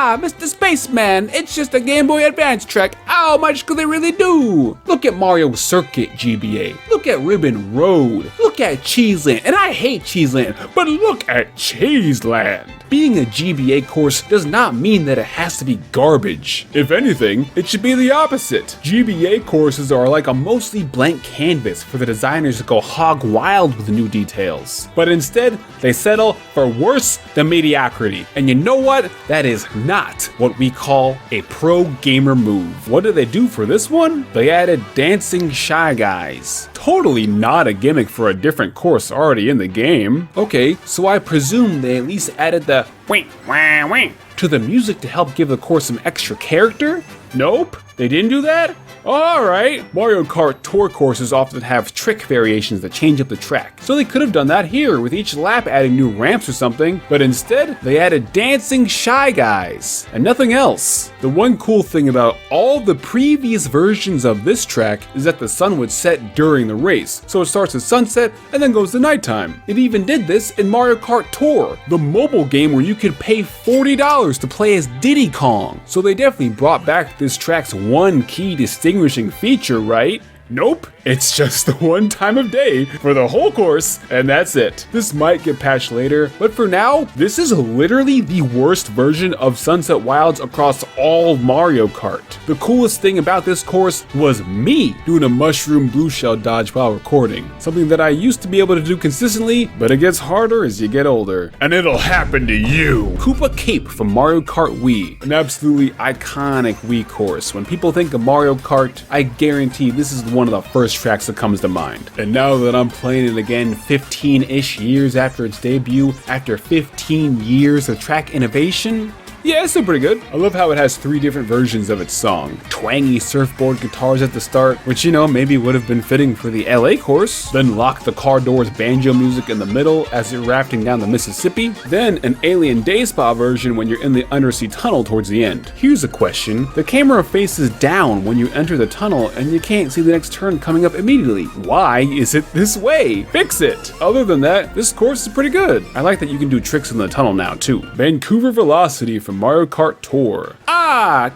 Mr. Spaceman, it's just a Game Boy Advance track. How much could they really do? Look at Mario Circuit GBA. Look at Ribbon Road. Look at Cheeseland. And I hate Cheeseland, but look at Cheeseland. Being a GBA course does not mean that it has to be garbage. If anything, it should be the opposite. GBA courses are like a mostly blank canvas for the designers to go hog wild with the new details. But instead, they settle for worse than mediocrity. And you know what? That is not what we call a pro gamer move. What did they do for this one? They added Dancing Shy Guys. Totally not a gimmick for a different course already in the game. Okay, so I presume they at least added the wink, wah, wink to the music to help give the course some extra character? Nope, they didn't do that? Alright, Mario Kart Tour courses often have trick variations that change up the track, so they could have done that here with each lap adding new ramps or something, but instead they added Dancing Shy Guys and nothing else. The one cool thing about all the previous versions of this track is that the sun would set during the race, so it starts at sunset and then goes to nighttime. It even did this in Mario Kart Tour, the mobile game where you could pay $40 to play as Diddy Kong, so they definitely brought back this track's one key distinguishing feature, right? Nope, it's just the one time of day for the whole course, and that's it. This might get patched later, but for now, this is literally the worst version of Sunset Wilds across all Mario Kart. The coolest thing about this course was me doing a mushroom blue shell dodge while recording, something that I used to be able to do consistently, but it gets harder as you get older. And it'll happen to you! Koopa Cape from Mario Kart Wii, an absolutely iconic Wii course. When people think of Mario Kart, I guarantee this is one of the first tracks that comes to mind. And now that I'm playing it again 15-ish years after its debut, after 15 years of track innovation, yeah, it's still pretty good. I love how it has 3 different versions of its song. Twangy surfboard guitars at the start, which maybe would have been fitting for the LA course. Then Lock the Car Doors banjo music in the middle as you're rafting down the Mississippi. Then an Alien Day Spa version when you're in the undersea tunnel towards the end. Here's a question. The camera faces down when you enter the tunnel and you can't see the next turn coming up immediately. Why is it this way? Fix it! Other than that, this course is pretty good. I like that you can do tricks in the tunnel now too. Vancouver Velocity from Mario Kart Tour.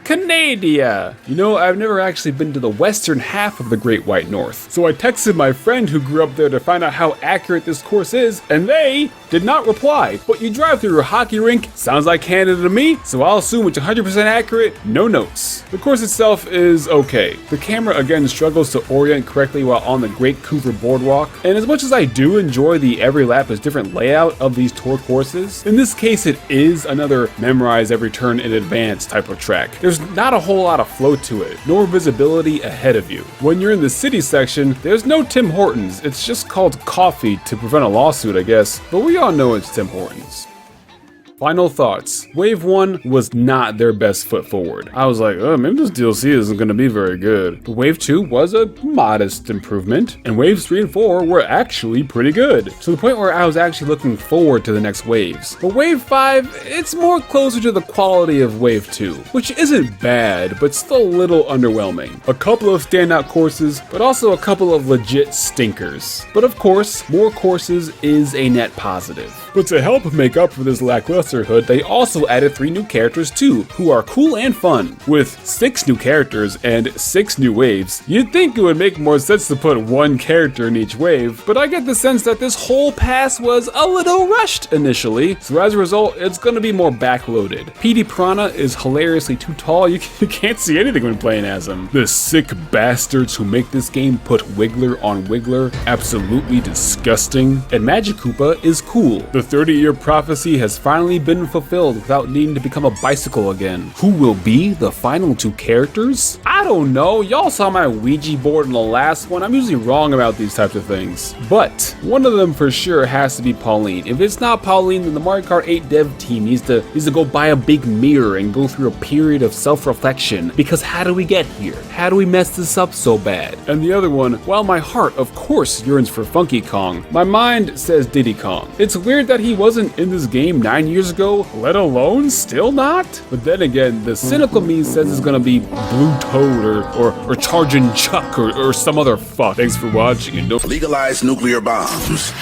Canada! I've never actually been to the western half of the Great White North, so I texted my friend who grew up there to find out how accurate this course is, and they did not reply. But you drive through a hockey rink, sounds like Canada to me, so I'll assume it's 100% accurate, no notes. The course itself is okay. The camera again struggles to orient correctly while on the Great Cooper Boardwalk, and as much as I do enjoy the every lap is different layout of these tour courses, in this case it is another memorize every turn in advance type of track. There's not a whole lot of flow to it, nor visibility ahead of you. When you're in the city section, there's no Tim Hortons. It's just called coffee to prevent a lawsuit, I guess, but we all know it's Tim Hortons. Final thoughts. Wave 1 was not their best foot forward. I was like, oh, maybe this DLC isn't going to be very good. But Wave 2 was a modest improvement, and Waves 3 and 4 were actually pretty good, to the point where I was actually looking forward to the next waves. But Wave 5, it's more closer to the quality of Wave 2, which isn't bad, but still a little underwhelming. A couple of standout courses, but also a couple of legit stinkers. But of course, more courses is a net positive. But to help make up for this lacklusterhood, they also added 3 new characters too, who are cool and fun. With 6 new characters and 6 new waves, you'd think it would make more sense to put 1 character in each wave, but I get the sense that this whole pass was a little rushed initially, so as a result, it's gonna be more backloaded. PD Piranha is hilariously too tall, you can't see anything when playing as him. The sick bastards who make this game put Wiggler on Wiggler, absolutely disgusting. And Magic Koopa is cool. The 30-year prophecy has finally been fulfilled without needing to become a bicycle again. Who will be the final 2 characters? I don't know, y'all saw my Ouija board in the last one. I'm usually wrong about these types of things. But one of them for sure has to be Pauline. If it's not Pauline, then the Mario Kart 8 dev team needs to go buy a big mirror and go through a period of self-reflection. Because how do we get here? How do we mess this up so bad? And the other one, while my heart of course yearns for Funky Kong, my mind says Diddy Kong. It's weird that he wasn't in this game 9 years ago, let alone still not? But then again, the cynical me says it's gonna be Blue Toad or Charging Chuck or some other fuck. Thanks for watching and don't Legalize nuclear bombs.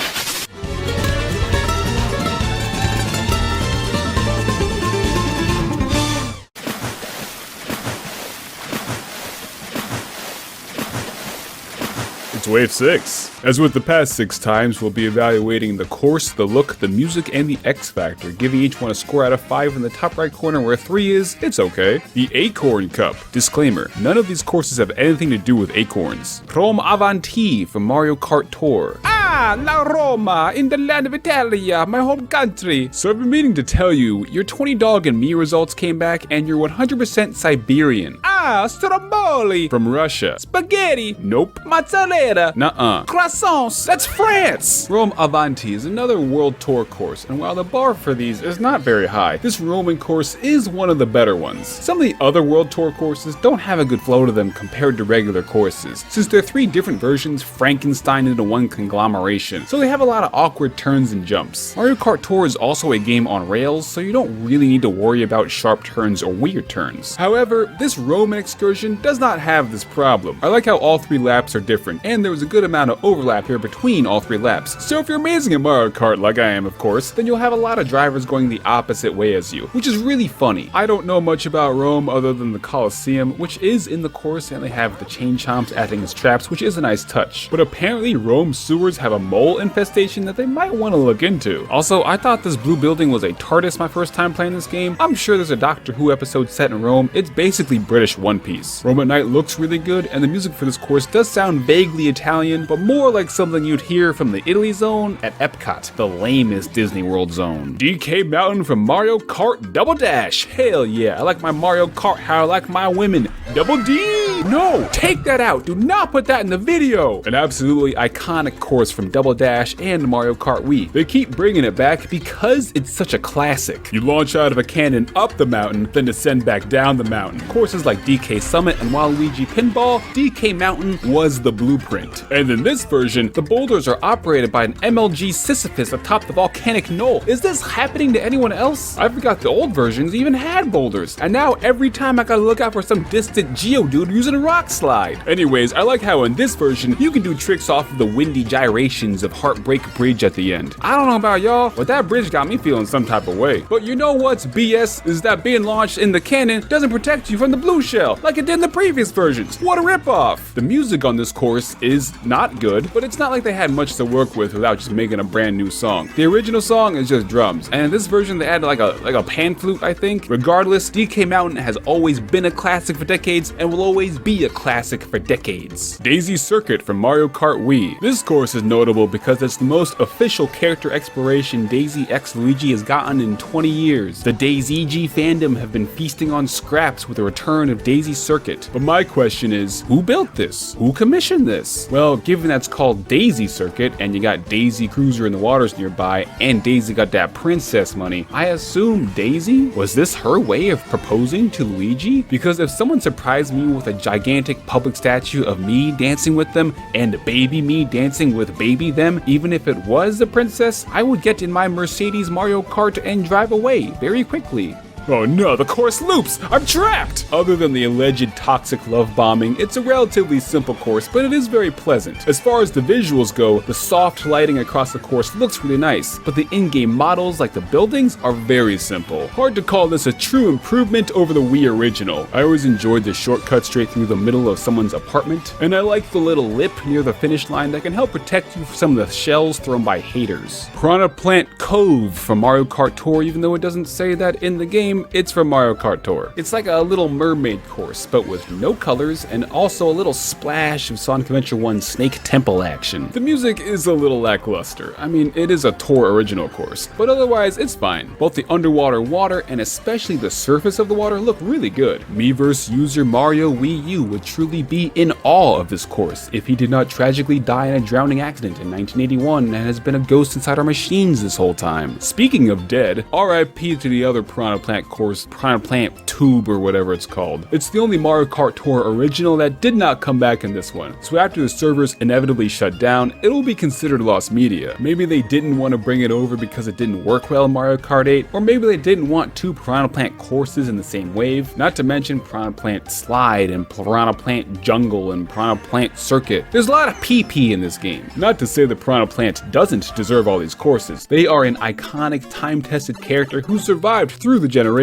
It's Wave 6. As with the past 6 times, we'll be evaluating the course, the look, the music, and the X Factor, giving each one a score out of 5 in the top right corner where 3 is, it's okay. The Acorn Cup. Disclaimer, none of these courses have anything to do with acorns. Rome Avanti from Mario Kart Tour. La Roma, in the land of Italia, my home country. So I've been meaning to tell you, your 20 Dog and Me results came back and you're 100% Siberian. Stromboli from Russia. Spaghetti. Nope. Mozzarella. Nuh-uh. Croissants. That's France. Rome Avanti is another World Tour course, and while the bar for these is not very high, this Roman course is one of the better ones. Some of the other World Tour courses don't have a good flow to them compared to regular courses, since they're 3 different versions Frankenstein into one conglomeration, so they have a lot of awkward turns and jumps. Mario Kart Tour is also a game on rails, so you don't really need to worry about sharp turns or weird turns. However, this Roman Roman excursion does not have this problem. I like how all 3 laps are different, and there was a good amount of overlap here between all 3 laps. So if you're amazing at Mario Kart like I am, of course, then you'll have a lot of drivers going the opposite way as you, which is really funny. I don't know much about Rome other than the Colosseum, which is in the course, and they have the chain chomps acting as traps, which is a nice touch. But apparently Rome sewers have a mole infestation that they might want to look into. Also, I thought this blue building was a TARDIS my first time playing this game. I'm sure there's a Doctor Who episode set in Rome. It's basically British One Piece. Rome at night looks really good, and the music for this course does sound vaguely Italian, but more like something you'd hear from the Italy zone at Epcot, the lamest Disney World zone. DK Mountain from Mario Kart Double Dash. Hell yeah, I like my Mario Kart how I like my women. Double D! No, take that out. Do not put that in the video. An absolutely iconic course from Double Dash and Mario Kart Wii. They keep bringing it back because it's such a classic. You launch out of a cannon up the mountain, then descend back down the mountain. Courses like DK Summit and Waluigi Pinball, DK Mountain was the blueprint. And in this version, the boulders are operated by an MLG Sisyphus atop the volcanic knoll. Is this happening to anyone else? I forgot the old versions even had boulders, and now every time I gotta look out for some distant Geodude using a rock slide. Anyways, I like how in this version, you can do tricks off of the windy gyrations of Heartbreak Bridge at the end. I don't know about y'all, but that bridge got me feeling some type of way. But you know what's BS is that being launched in the cannon doesn't protect you from the blue shell, like it did in the previous versions. What a ripoff! The music on this course is not good, but it's not like they had much to work with without just making a brand new song. The original song is just drums, and in this version they added like a pan flute, I think. Regardless, DK Mountain has always been a classic for decades and will always be a classic for decades. Daisy Circuit from Mario Kart Wii. This course is notable because it's the most official character exploration Daisy x Luigi has gotten in 20 years. The Daisy G fandom have been feasting on scraps with the return of Daisy Circuit. But my question is, who built this? Who commissioned this? Well, given that's called Daisy Circuit, and you got Daisy Cruiser in the waters nearby, and Daisy got that princess money, I assume Daisy? Was this her way of proposing to Luigi? Because if someone surprised me with a gigantic public statue of me dancing with them, and baby me dancing with baby them, even if it was a princess, I would get in my Mercedes Mario Kart and drive away very quickly. Oh no, the course loops! I'm trapped! Other than the alleged toxic love bombing, it's a relatively simple course, but it is very pleasant. As far as the visuals go, the soft lighting across the course looks really nice, but the in-game models, like the buildings, are very simple. Hard to call this a true improvement over the Wii original. I always enjoyed the shortcut straight through the middle of someone's apartment, and I like the little lip near the finish line that can help protect you from some of the shells thrown by haters. Piranha Plant Cove from Mario Kart Tour, even though it doesn't say that in the game, it's from Mario Kart Tour. It's like a little mermaid course, but with no colors and also a little splash of Sonic Adventure 1 Snake Temple action. The music is a little lackluster. I mean, it is a Tour original course, but otherwise it's fine. Both the underwater water and especially the surface of the water look really good. Miiverse user Mario Wii U would truly be in awe of this course if he did not tragically die in a drowning accident in 1981 and has been a ghost inside our machines this whole time. Speaking of dead, RIP to the other Piranha Plant course, Piranha Plant Tube or whatever it's called. It's the only Mario Kart Tour original that did not come back in this one, so after the servers inevitably shut down, it will be considered lost media. Maybe they didn't want to bring it over because it didn't work well in Mario Kart 8, or maybe they didn't want two Piranha Plant courses in the same wave, not to mention Piranha Plant Slide and Piranha Plant Jungle and Piranha Plant Circuit. There's a lot of PP in this game. Not to say that Piranha Plant doesn't deserve all these courses. They are an iconic, time-tested character who survived through the generations.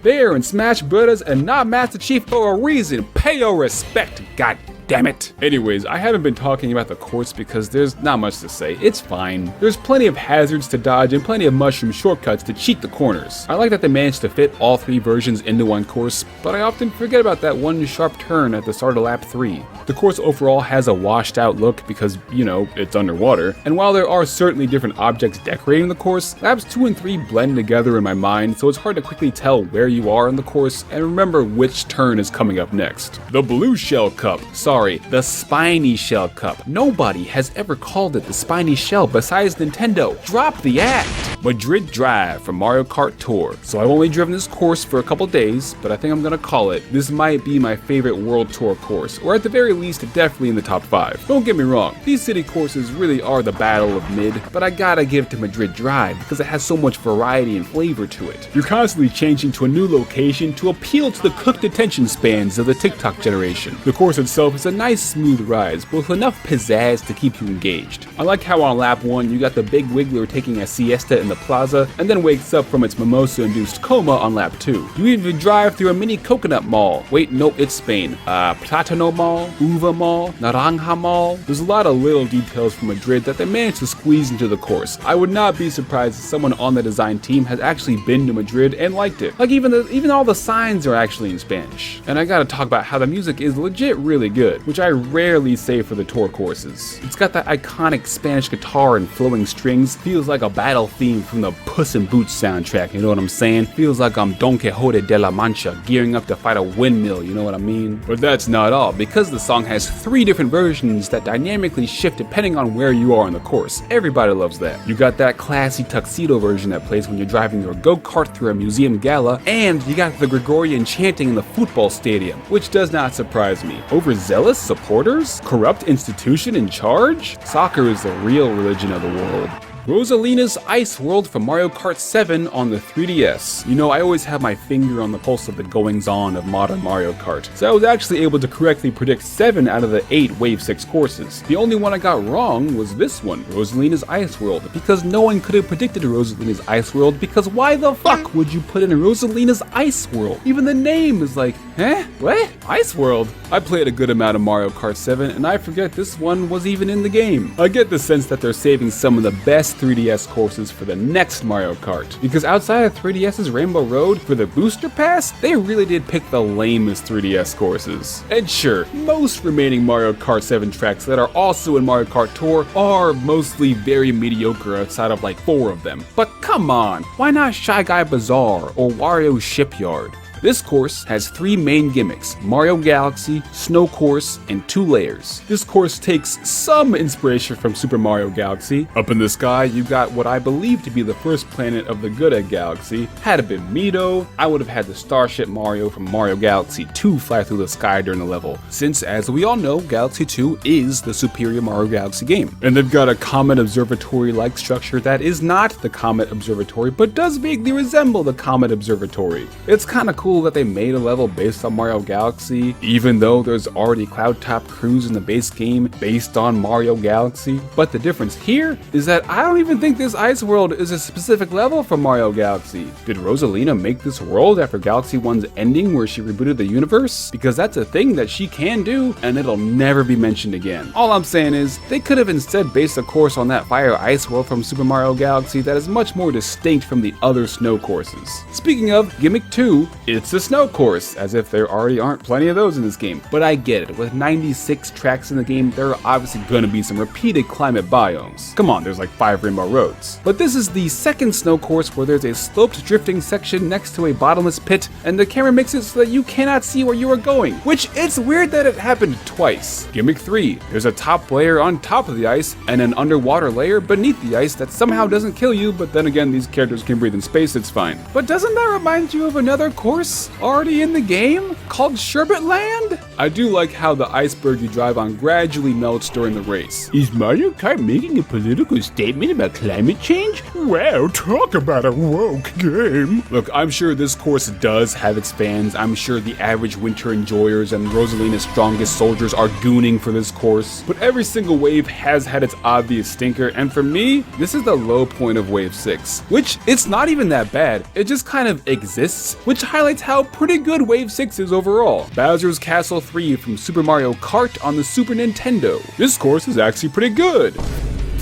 They are in Smash Brothers and not Master Chief for a reason. Pay your respect, god damn it. Anyways, I haven't been talking about the course because there's not much to say. It's fine. There's plenty of hazards to dodge and plenty of mushroom shortcuts to cheat the corners. I like that they managed to fit all three versions into one course, but I often forget about that one sharp turn at the start of lap 3. The course overall has a washed out look because, you know, it's underwater, and while there are certainly different objects decorating the course, laps 2 and 3 blend together in my mind, so it's hard to quickly tell where you are in the course and remember which turn is coming up next. The Blue Shell Cup. Sorry, sorry, the Spiny Shell Cup. Nobody has ever called it the Spiny Shell besides Nintendo. Drop the act! Madrid Drive from Mario Kart Tour. So I've only driven this course for a couple days, but I think I'm gonna call it. This might be my favorite World Tour course, or at the very least, definitely in the top 5. Don't get me wrong, these city courses really are the battle of mid, but I gotta give to Madrid Drive because it has so much variety and flavor to it. You're constantly changing to a new location to appeal to the cooked attention spans of the TikTok generation. The course itself is a nice smooth ride, with enough pizzazz to keep you engaged. I like how on lap 1 you got the big wiggler taking a siesta in the plaza and then wakes up from its mimosa-induced coma on lap 2. You even drive through a mini coconut mall. Wait, no, it's Spain. Platano Mall, Uva Mall, Naranja Mall. There's a lot of little details from Madrid that they managed to squeeze into the course. I would not be surprised if someone on the design team has actually been to Madrid and liked it. Like even all the signs are actually in Spanish. And I gotta talk about how the music is legit really good, which I rarely say for the tour courses. It's got that iconic Spanish guitar and flowing strings, feels like a battle theme from the Puss in Boots soundtrack, you know what I'm saying? Feels like I'm Don Quixote de la Mancha gearing up to fight a windmill, you know what I mean? But that's not all, because the song has 3 different versions that dynamically shift depending on where you are on the course. Everybody loves that. You got that classy tuxedo version that plays when you're driving your go-kart through a museum gala, and you got the Gregorian chanting in the football stadium, which does not surprise me. Overzealous supporters? Corrupt institution in charge? Soccer is the real religion of the world. Rosalina's Ice World from Mario Kart 7 on the 3DS. You know, I always have my finger on the pulse of the goings-on of modern Mario Kart, so I was actually able to correctly predict 7 out of the 8 Wave 6 courses. The only one I got wrong was this one, Rosalina's Ice World, because no one could have predicted Rosalina's Ice World, because why the fuck would you put in Rosalina's Ice World? Even the name is like, eh? What? Ice World? I played a good amount of Mario Kart 7, and I forget this one was even in the game. I get the sense that they're saving some of the best 3DS courses for the next Mario Kart, because outside of 3DS's Rainbow Road for the Booster Pass, they really did pick the lamest 3DS courses. And sure, most remaining Mario Kart 7 tracks that are also in Mario Kart Tour are mostly very mediocre outside of like 4 of them. But come on, why not Shy Guy Bazaar or Wario's Shipyard? This course has 3 main gimmicks, Mario Galaxy, Snow Course, and 2 layers. This course takes some inspiration from Super Mario Galaxy. Up in the sky, you got what I believe to be the first planet of the Good Egg Galaxy. Had it been Mido, I would have had the Starship Mario from Mario Galaxy 2 fly through the sky during the level, since as we all know, Galaxy 2 is the superior Mario Galaxy game. And they've got a Comet Observatory-like structure that is not the Comet Observatory, but does vaguely resemble the Comet Observatory. It's kinda cool that they made a level based on Mario Galaxy, even though there's already Cloud Top Cruise in the base game based on Mario Galaxy. But the difference here is that I don't even think this Ice World is a specific level from Mario Galaxy. Did Rosalina make this world after Galaxy 1's ending where she rebooted the universe? Because that's a thing that she can do, and it'll never be mentioned again. All I'm saying is, they could have instead based a course on that Fire Ice World from Super Mario Galaxy that is much more distinct from the other snow courses. Speaking of, Gimmick 2, it's a snow course, as if there already aren't plenty of those in this game. But I get it, with 96 tracks in the game, there are obviously gonna be some repeated climate biomes. Come on, there's like 5 Rainbow Roads. But this is the second snow course where there's a sloped drifting section next to a bottomless pit, and the camera makes it so that you cannot see where you are going, which it's weird that it happened twice. Gimmick 3, there's a top layer on top of the ice, and an underwater layer beneath the ice that somehow doesn't kill you, but then again, these characters can breathe in space, it's fine. But doesn't that remind you of another course already in the game called Sherbet Land? I do like how the iceberg you drive on gradually melts during the race. Is Mario Kart making a political statement about climate change? Wow, talk about a woke game. Look, I'm sure this course does have its fans. I'm sure the average winter enjoyers and Rosalina's strongest soldiers are gooning for this course. But every single wave has had its obvious stinker, and for me, this is the low point of Wave 6. Which, it's not even that bad. It just kind of exists, which highlights how pretty good Wave 6 is overall. Bowser's Castle 3 from Super Mario Kart on the Super Nintendo. This course is actually pretty good.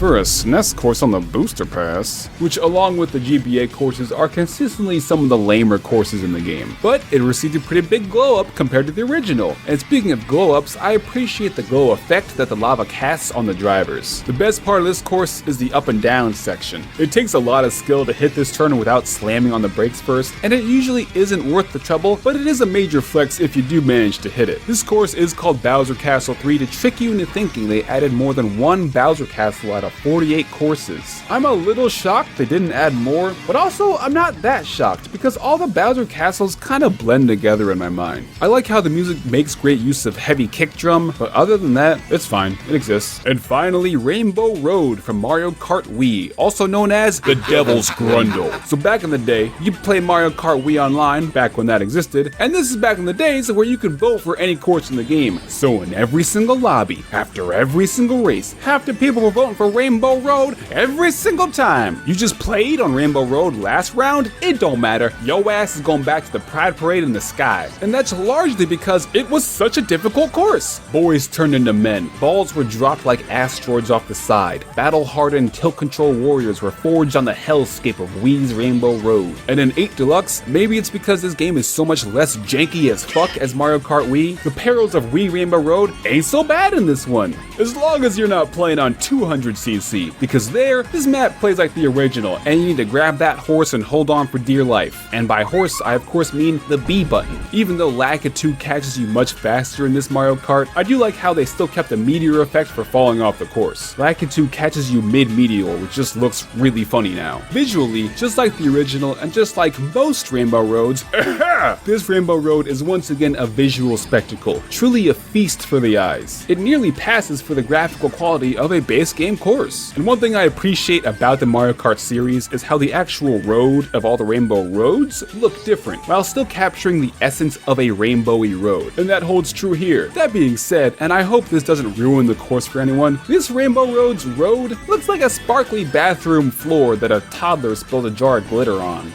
for a SNES course on the Booster Pass, which along with the GBA courses are consistently some of the lamer courses in the game. But it received a pretty big glow up compared to the original. And speaking of glow ups, I appreciate the glow effect that the lava casts on the drivers. The best part of this course is the up and down section. It takes a lot of skill to hit this turn without slamming on the brakes first, and it usually isn't worth the trouble, but it is a major flex if you do manage to hit it. This course is called Bowser Castle 3 to trick you into thinking they added more than one Bowser Castle out of 48 courses. I'm a little shocked they didn't add more, but also I'm not that shocked because all the Bowser Castles kind of blend together in my mind. I like how the music makes great use of heavy kick drum, but other than that, it's fine, it exists. And finally, Rainbow Road from Mario Kart Wii, also known as the Devil's Grundle. So back in the day, you could play Mario Kart Wii online, back when that existed, and this is back in the days where you could vote for any course in the game. So in every single lobby, after every single race, half the people were voting for Rainbow Road every single time. You just played on Rainbow Road last round, it don't matter. Yo ass is going back to the Pride Parade in the sky. And that's largely because it was such a difficult course. Boys turned into men, balls were dropped like asteroids off the side, battle-hardened tilt control warriors were forged on the hellscape of Wii's Rainbow Road. And in 8 Deluxe, maybe it's because this game is so much less janky as fuck as Mario Kart Wii, the perils of Wii Rainbow Road ain't so bad in this one. As long as you're not playing on 200cc, because this map plays like the original, and you need to grab that horse and hold on for dear life. And by horse, I of course mean the B button. Even though Lakitu catches you much faster in this Mario Kart, I do like how they still kept the meteor effect for falling off the course. Lakitu catches you mid-meteor, which just looks really funny now. Visually, just like the original, and just like most Rainbow Roads, this Rainbow Road is once again a visual spectacle, truly a feast for the eyes. It nearly passes for the graphical quality of a base game course. And one thing I appreciate about the Mario Kart series is how the actual road of all the Rainbow Roads look different, while still capturing the essence of a rainbowy road. And that holds true here. That being said, and I hope this doesn't ruin the course for anyone, this Rainbow Road's road looks like a sparkly bathroom floor that a toddler spilled a jar of glitter on.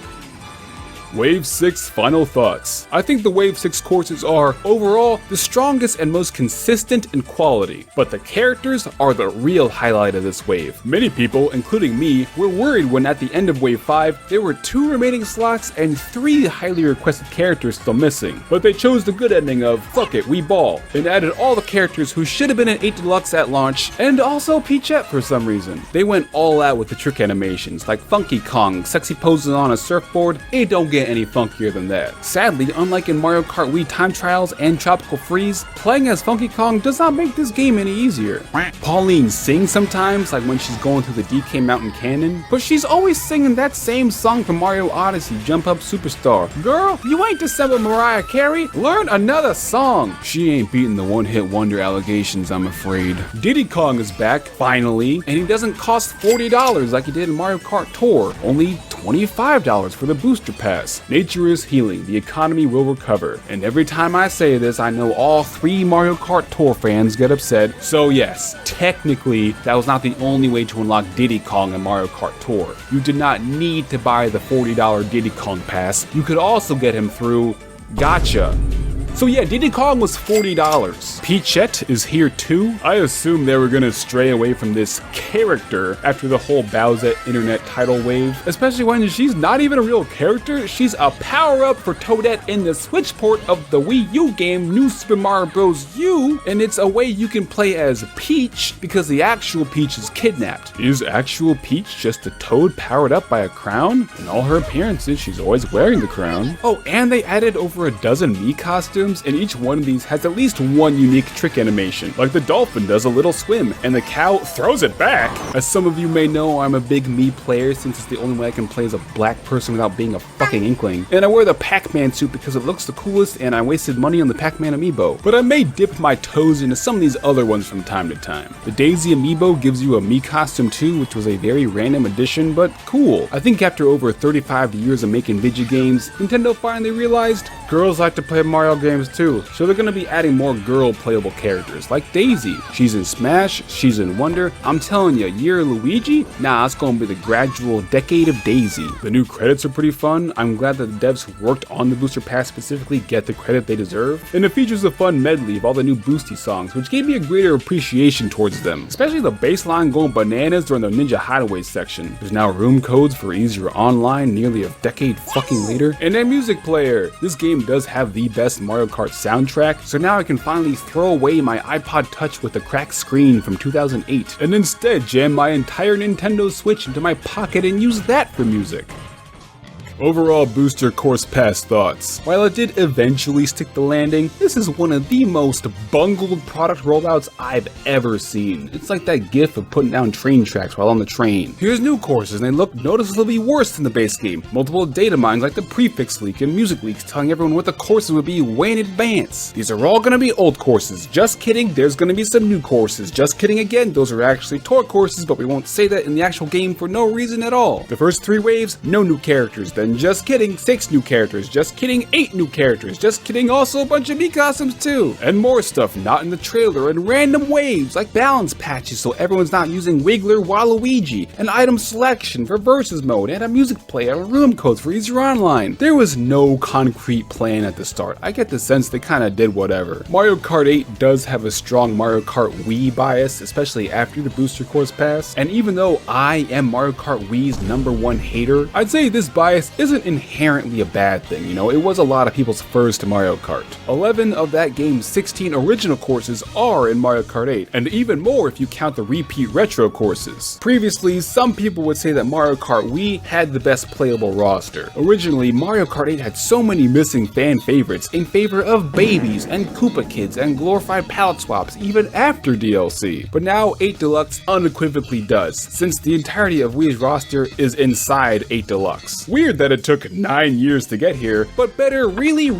Wave 6 final thoughts. I think the Wave 6 courses are, overall, the strongest and most consistent in quality, but the characters are the real highlight of this wave. Many people, including me, were worried when at the end of Wave 5, there were 2 remaining slots and 3 highly requested characters still missing, but they chose the good ending of, fuck it, we ball, and added all the characters who should have been in 8 Deluxe at launch, and also Peachette for some reason. They went all out with the trick animations, like Funky Kong, sexy poses on a surfboard. It don't get any funkier than that. Sadly, unlike in Mario Kart Wii Time Trials and Tropical Freeze, playing as Funky Kong does not make this game any easier. Pauline sings sometimes, like when she's going through the DK Mountain Canyon, but she's always singing that same song from Mario Odyssey, Jump Up Superstar. Girl, you ain't December Mariah Carey, learn another song. She ain't beating the one-hit wonder allegations, I'm afraid. Diddy Kong is back, finally, and he doesn't cost $40 like he did in Mario Kart Tour, only $25 for the Booster Pass. Nature is healing, the economy will recover, and every time I say this, I know all 3 Mario Kart Tour fans get upset. So yes, technically, that was not the only way to unlock Diddy Kong in Mario Kart Tour. You did not need to buy the $40 Diddy Kong pass, you could also get him through Gacha. So yeah, Diddy Kong was $40. Peachette is here too. I assume they were gonna stray away from this character after the whole Bowser internet title wave, especially when she's not even a real character, she's a power-up for Toadette in the Switch port of the Wii U game New Super Mario Bros. U, and it's a way you can play as Peach because the actual Peach is kidnapped. Is actual Peach just a Toad powered up by a crown? In all her appearances, she's always wearing the crown. Oh, and they added over a dozen Mii costumes, and each one of these has at least one unique trick animation, like the dolphin does a little swim, and the cow throws it back. As some of you may know, I'm a big Mii player since it's the only way I can play as a black person without being a fucking inkling. And I wear the Pac-Man suit because it looks the coolest, and I wasted money on the Pac-Man amiibo. But I may dip my toes into some of these other ones from time to time. The Daisy amiibo gives you a Mii costume too, which was a very random addition, but cool. I think after over 35 years of making video games, Nintendo finally realized girls like to play Mario games frames too, so they're gonna be adding more girl playable characters, like Daisy. She's in Smash, she's in Wonder. I'm telling you, Year Luigi? Nah, it's gonna be the gradual decade of Daisy. The new credits are pretty fun. I'm glad that the devs who worked on the booster pass specifically get the credit they deserve. And it features a fun medley of all the new Boosty songs, which gave me a greater appreciation towards them, especially the bass line going bananas during the Ninja Hideaway section. There's now room codes for easier online nearly a decade fucking later. And a music player. This game does have the best Mario Kart soundtrack, so now I can finally throw away my iPod Touch with the cracked screen from 2008 and instead jam my entire Nintendo Switch into my pocket and use that for music. Overall booster course pass thoughts. While it did eventually stick the landing, this is one of the most bungled product rollouts I've ever seen. It's like that gif of putting down train tracks while on the train. Here's new courses and they look noticeably worse than the base game. Multiple data mines like the prefix leak and music leaks telling everyone what the courses would be way in advance. These are all gonna be old courses. Just kidding, there's gonna be some new courses. Just kidding again, those are actually tour courses, but we won't say that in the actual game for no reason at all. The first 3 waves, no new characters. Then just kidding, 6 new characters. Just kidding, 8 new characters. Just kidding, also a bunch of Mii costumes too. And more stuff not in the trailer, and random waves like balance patches so everyone's not using Wiggler Waluigi, an item selection for versus mode, and a music player and room codes for easier online. There was no concrete plan at the start. I get the sense they kinda did whatever. Mario Kart 8 does have a strong Mario Kart Wii bias, especially after the booster course pass, and even though I am Mario Kart Wii's #1 hater, I'd say this bias isn't inherently a bad thing, you know, it was a lot of people's first Mario Kart. 11 of that game's 16 original courses are in Mario Kart 8, and even more if you count the repeat retro courses. Previously, some people would say that Mario Kart Wii had the best playable roster. Originally, Mario Kart 8 had so many missing fan favorites in favor of babies and Koopa Kids and glorified palette swaps even after DLC. But now 8 Deluxe unequivocally does, since the entirety of Wii's roster is inside 8 Deluxe. Weird that it took 9 years to get here, but better really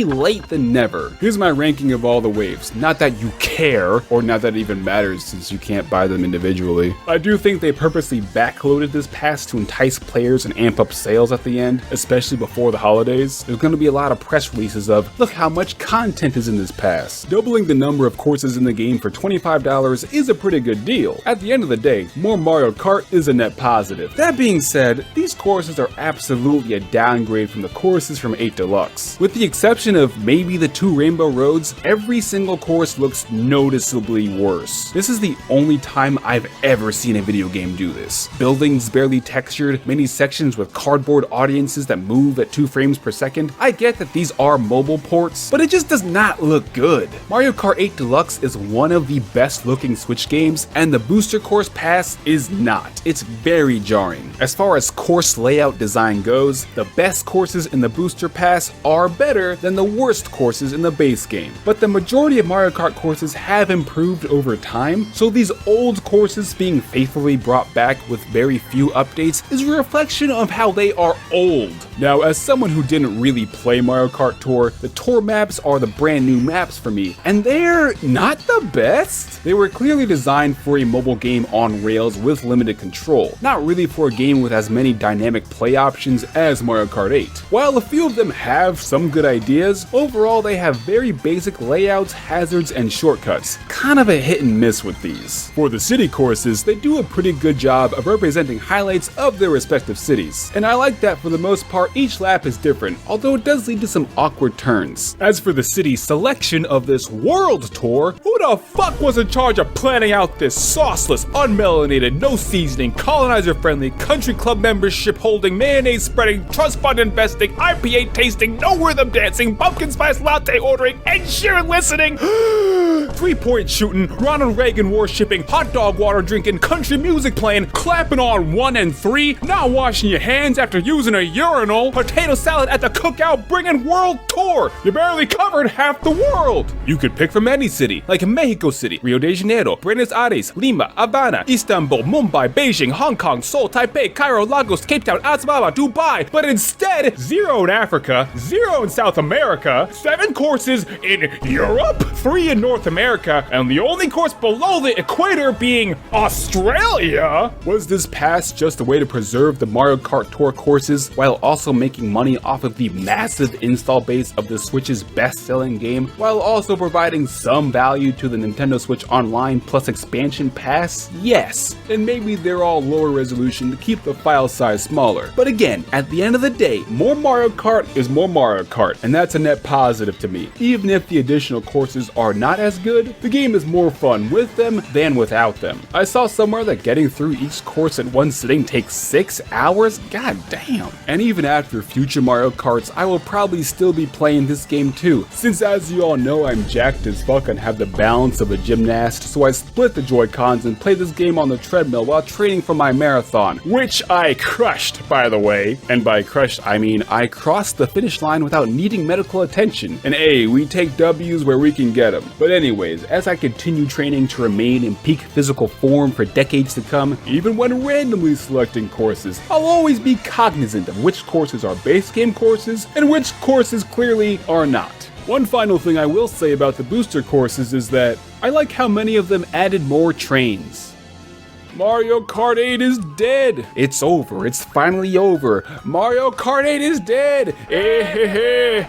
late than never. Here's my ranking of all the waves. Not that you care, or not that it even matters since you can't buy them individually. I do think they purposely backloaded this pass to entice players and amp up sales at the end, especially before the holidays. There's gonna be a lot of press releases of, look how much content is in this pass. Doubling the number of courses in the game for $25 is a pretty good deal. At the end of the day, more Mario Kart is a net positive. That being said, these courses are absolutely a downgrade from the courses from 8 Deluxe. With the exception of maybe the 2 Rainbow Roads, every single course looks noticeably worse. This is the only time I've ever seen a video game do this. Buildings barely textured, many sections with cardboard audiences that move at 2 frames per second. I get that these are mobile ports, but it just does not look good. Mario Kart 8 Deluxe is one of the best looking Switch games, and the Booster Course Pass is not. It's very jarring. As far as course layout design goes, the best courses in the Booster Pass are better than the worst courses in the base game. But the majority of Mario Kart courses have improved over time, so these old courses being faithfully brought back with very few updates is a reflection of how they are old. Now, as someone who didn't really play Mario Kart Tour, the Tour maps are the brand new maps for me, and they're not the best. They were clearly designed for a mobile game on rails with limited control, not really for a game with as many dynamic play options as Mario Kart 8. While a few of them have some good ideas, overall they have very basic layouts, hazards, and shortcuts. Kind of a hit and miss with these. For the city courses, they do a pretty good job of representing highlights of their respective cities, and I like that for the most part each lap is different, although it does lead to some awkward turns. As for the city selection of this world tour, who the fuck was in charge of planning out this sauceless, unmelanated, no seasoning, colonizer-friendly, country club membership holding, mayonnaise spreading, trust fund investing, IPA tasting, no rhythm dancing, pumpkin spice latte ordering, Ed Sheeran listening, 3-point shooting, Ronald Reagan worshipping, hot dog water drinking, country music playing, clapping on 1 and 3, not washing your hands after using a urinal, potato salad at the cookout, bringing world tour. You barely covered half the world. You could pick from any city, like Mexico City, Rio de Janeiro, Buenos Aires, Lima, Havana, Istanbul, Mumbai, Beijing, Hong Kong, Seoul, Taipei, Cairo, Lagos, Cape Town, Addis Ababa, Dubai, but instead 0 in Africa, 0 in South America, 7 courses in Europe, 3 in North America, and the only course below the equator being Australia. Was this pass just a way to preserve the Mario Kart Tour courses while also making money off of the massive install base of the Switch's best-selling game, while also providing some value to the Nintendo Switch Online Plus expansion pass? Yes, and maybe they're all lower resolution to keep the file size smaller. But again, at the end of the day, more Mario Kart is more Mario Kart, and that's a net positive to me. Even if the additional courses are not as good, the game is more fun with them than without them. I saw somewhere that getting through each course at one sitting takes 6 hours? God damn. And even after future Mario Karts, I will probably still be playing this game too, since as you all know, I'm jacked as fuck and have the balance of a gymnast, so I split the Joy-Cons and play this game on the treadmill while training for my marathon, which I crushed, by the way. And by crushed, I mean I crossed the finish line without needing medical attention. And hey, we take W's where we can get them. But anyways, as I continue training to remain in peak physical form for decades to come, even when randomly selecting courses, I'll always be cognizant of which courses are base game courses and which courses clearly are not. One final thing I will say about the booster courses is that I like how many of them added more trains. Mario Kart 8 is dead! It's over, it's finally over. Mario Kart 8 is dead!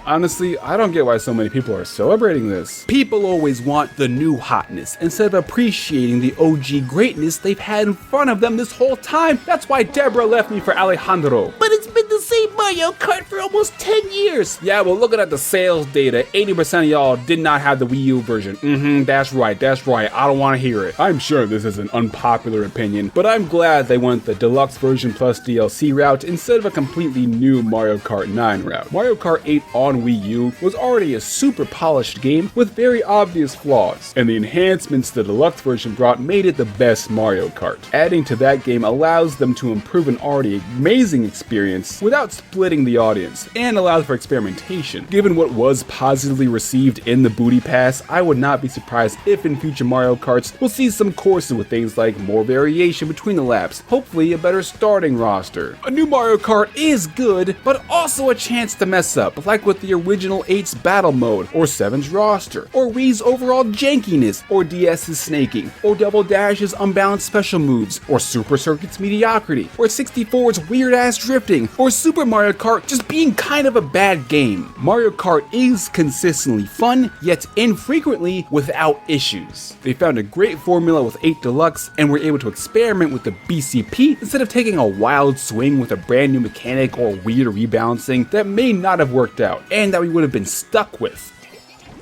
Honestly, I don't get why so many people are celebrating this. People always want the new hotness instead of appreciating the OG greatness they've had in front of them this whole time. That's why Deborah left me for Alejandro. But it's been the same Mario Kart for almost 10 years! Yeah, well, looking at the sales data, 80% of y'all did not have the Wii U version. That's right, I don't want to hear it. I'm sure this is an unpopular opinion, but I'm glad they went the Deluxe version plus DLC route instead of a completely new Mario Kart 9 route. Mario Kart 8 on Wii U was already a super polished game with very obvious flaws, and the enhancements the Deluxe version brought made it the best Mario Kart. Adding to that game allows them to improve an already amazing experience without splitting the audience, and allows for experimentation. Given what was positively received in the Booty Pass, I would not be surprised if in future Mario Karts we'll see some courses with things like more variation between the laps, hopefully a better starting roster. A new Mario Kart is good, but also a chance to mess up, like with the original 8's battle mode, or 7's roster, or Wii's overall jankiness, or DS's snaking, or Double Dash's unbalanced special moves, or Super Circuit's mediocrity, or 64's weird ass drifting, or Super Mario Kart just being kind of a bad game. Mario Kart is consistently fun, yet infrequently without issues. They found a great formula with 8 Deluxe and were able to experiment with the BCP instead of taking a wild swing with a brand new mechanic or weird rebalancing that may not have worked out and that we would have been stuck with.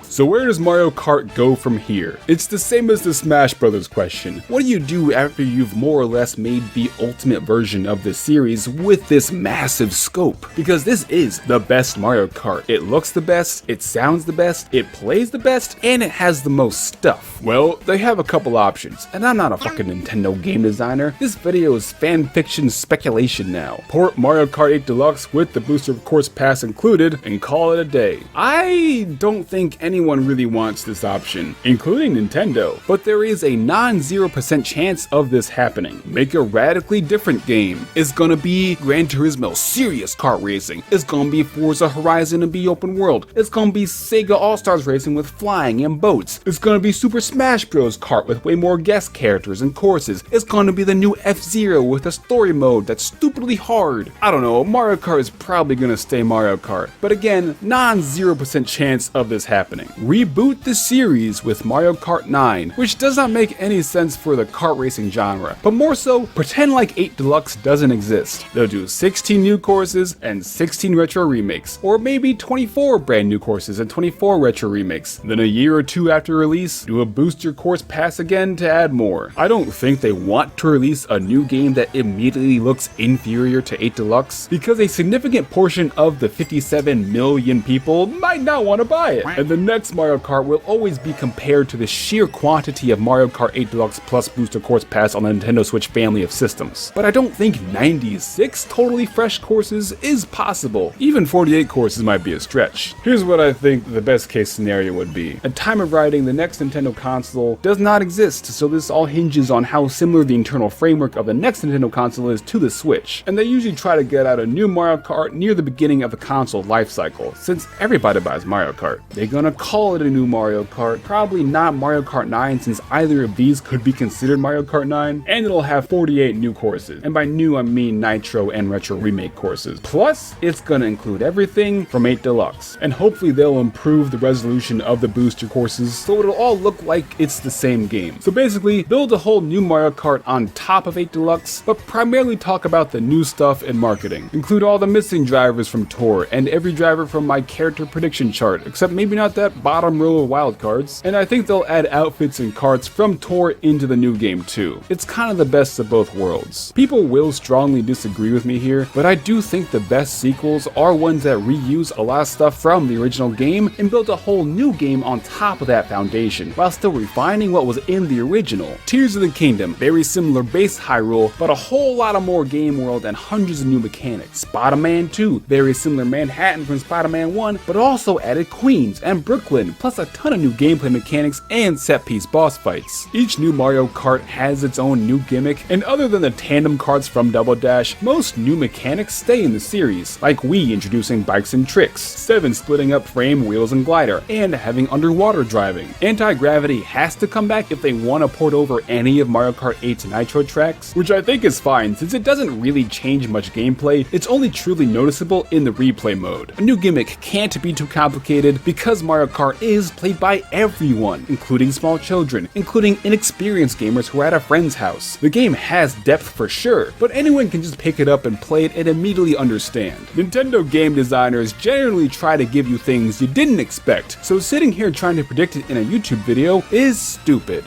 So where does Mario Kart go from here? It's the same as the Smash Brothers question. What do you do after you've more or less made the ultimate version of the series with this massive scope? Because this is the best Mario Kart. It looks the best, it sounds the best, it plays the best, and it has the most stuff. Well, they have a couple options, and I'm not a fucking Nintendo game designer. This video is fan fiction speculation now. Port Mario Kart 8 Deluxe with the Booster Course Pass included, and call it a day. I don't think anyone really wants this option, including Nintendo, but there is a non-0% chance of this happening. Make a radically different game. It's gonna be Gran Turismo serious kart racing. It's gonna be Forza Horizon and be open world. It's gonna be Sega All-Stars racing with flying and boats. It's gonna be Super Smash Bros. Kart with way more guest characters and courses. It's gonna be the new F-Zero with a story mode that's stupidly hard. I don't know, Mario Kart is probably gonna stay Mario Kart, but again, non-0% chance of this happening. Reboot the series with Mario Kart 9, which does not make any sense for the kart racing genre, but more so, pretend like 8 Deluxe doesn't exist. They'll do 16 new courses and 16 retro remakes, or maybe 24 brand new courses and 24 retro remakes. Then a year or two after release, do a booster course pass again to add more. I don't think they want to release a new game that immediately looks inferior to 8 Deluxe, because a significant portion of the 57 million people might not want to buy it, and the next next Mario Kart will always be compared to the sheer quantity of Mario Kart 8 Deluxe Plus Booster Course Pass on the Nintendo Switch family of systems. But I don't think 96 totally fresh courses is possible. Even 48 courses might be a stretch. Here's what I think the best case scenario would be. At time of writing, the next Nintendo console does not exist, so this all hinges on how similar the internal framework of the next Nintendo console is to the Switch. And they usually try to get out a new Mario Kart near the beginning of the console lifecycle, since everybody buys Mario Kart. They're gonna call it a new Mario Kart, probably not Mario Kart 9 since either of these could be considered Mario Kart 9, and it'll have 48 new courses. And by new I mean Nitro and Retro Remake courses. Plus, it's gonna include everything from 8 Deluxe, and hopefully they'll improve the resolution of the booster courses so it'll all look like it's the same game. So basically, build a whole new Mario Kart on top of 8 Deluxe, but primarily talk about the new stuff and marketing. Include all the missing drivers from Tour, and every driver from my character prediction chart, except maybe not that bottom row of wildcards. And I think they'll add outfits and carts from Tour into the new game too. It's kind of the best of both worlds. People will strongly disagree with me here, but I do think the best sequels are ones that reuse a lot of stuff from the original game and build a whole new game on top of that foundation, while still refining what was in the original. Tears of the Kingdom, very similar base Hyrule, but a whole lot of more game world and hundreds of new mechanics. Spider-Man 2, very similar Manhattan from Spider-Man 1, but also added Queens and Brooklyn, plus a ton of new gameplay mechanics and set-piece boss fights. Each new Mario Kart has its own new gimmick, and other than the tandem carts from Double Dash, most new mechanics stay in the series, like Wii introducing bikes and tricks, 7 splitting up frame, wheels, and glider, and having underwater driving. Anti-gravity has to come back if they want to port over any of Mario Kart 8's Nitro tracks, which I think is fine since it doesn't really change much gameplay, it's only truly noticeable in the replay mode. A new gimmick can't be too complicated because Mario Kart is played by everyone, including small children, including inexperienced gamers who are at a friend's house. The game has depth for sure, but anyone can just pick it up and play it and immediately understand. Nintendo game designers generally try to give you things you didn't expect, so sitting here trying to predict it in a YouTube video is stupid.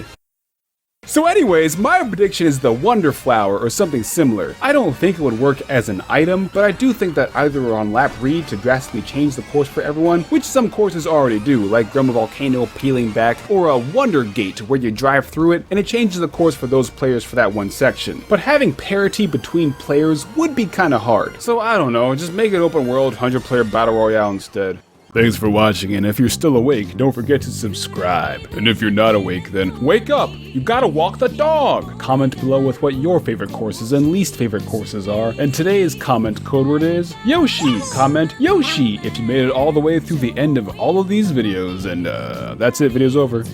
So anyways, my prediction is the Wonder Flower or something similar. I don't think it would work as an item, but I do think that either on Lap Reed to drastically change the course for everyone, which some courses already do, like Grumma Volcano peeling back, or a Wonder Gate where you drive through it and it changes the course for those players for that one section. But having parity between players would be kinda hard. So I don't know, just make it open world 100-player battle royale instead. Thanks for watching, and if you're still awake, don't forget to subscribe. And if you're not awake, then wake up! You gotta walk the dog! Comment below with what your favorite courses and least favorite courses are, and today's comment code word is Yoshi! Comment Yoshi if you made it all the way through the end of all of these videos, and that's it, video's over.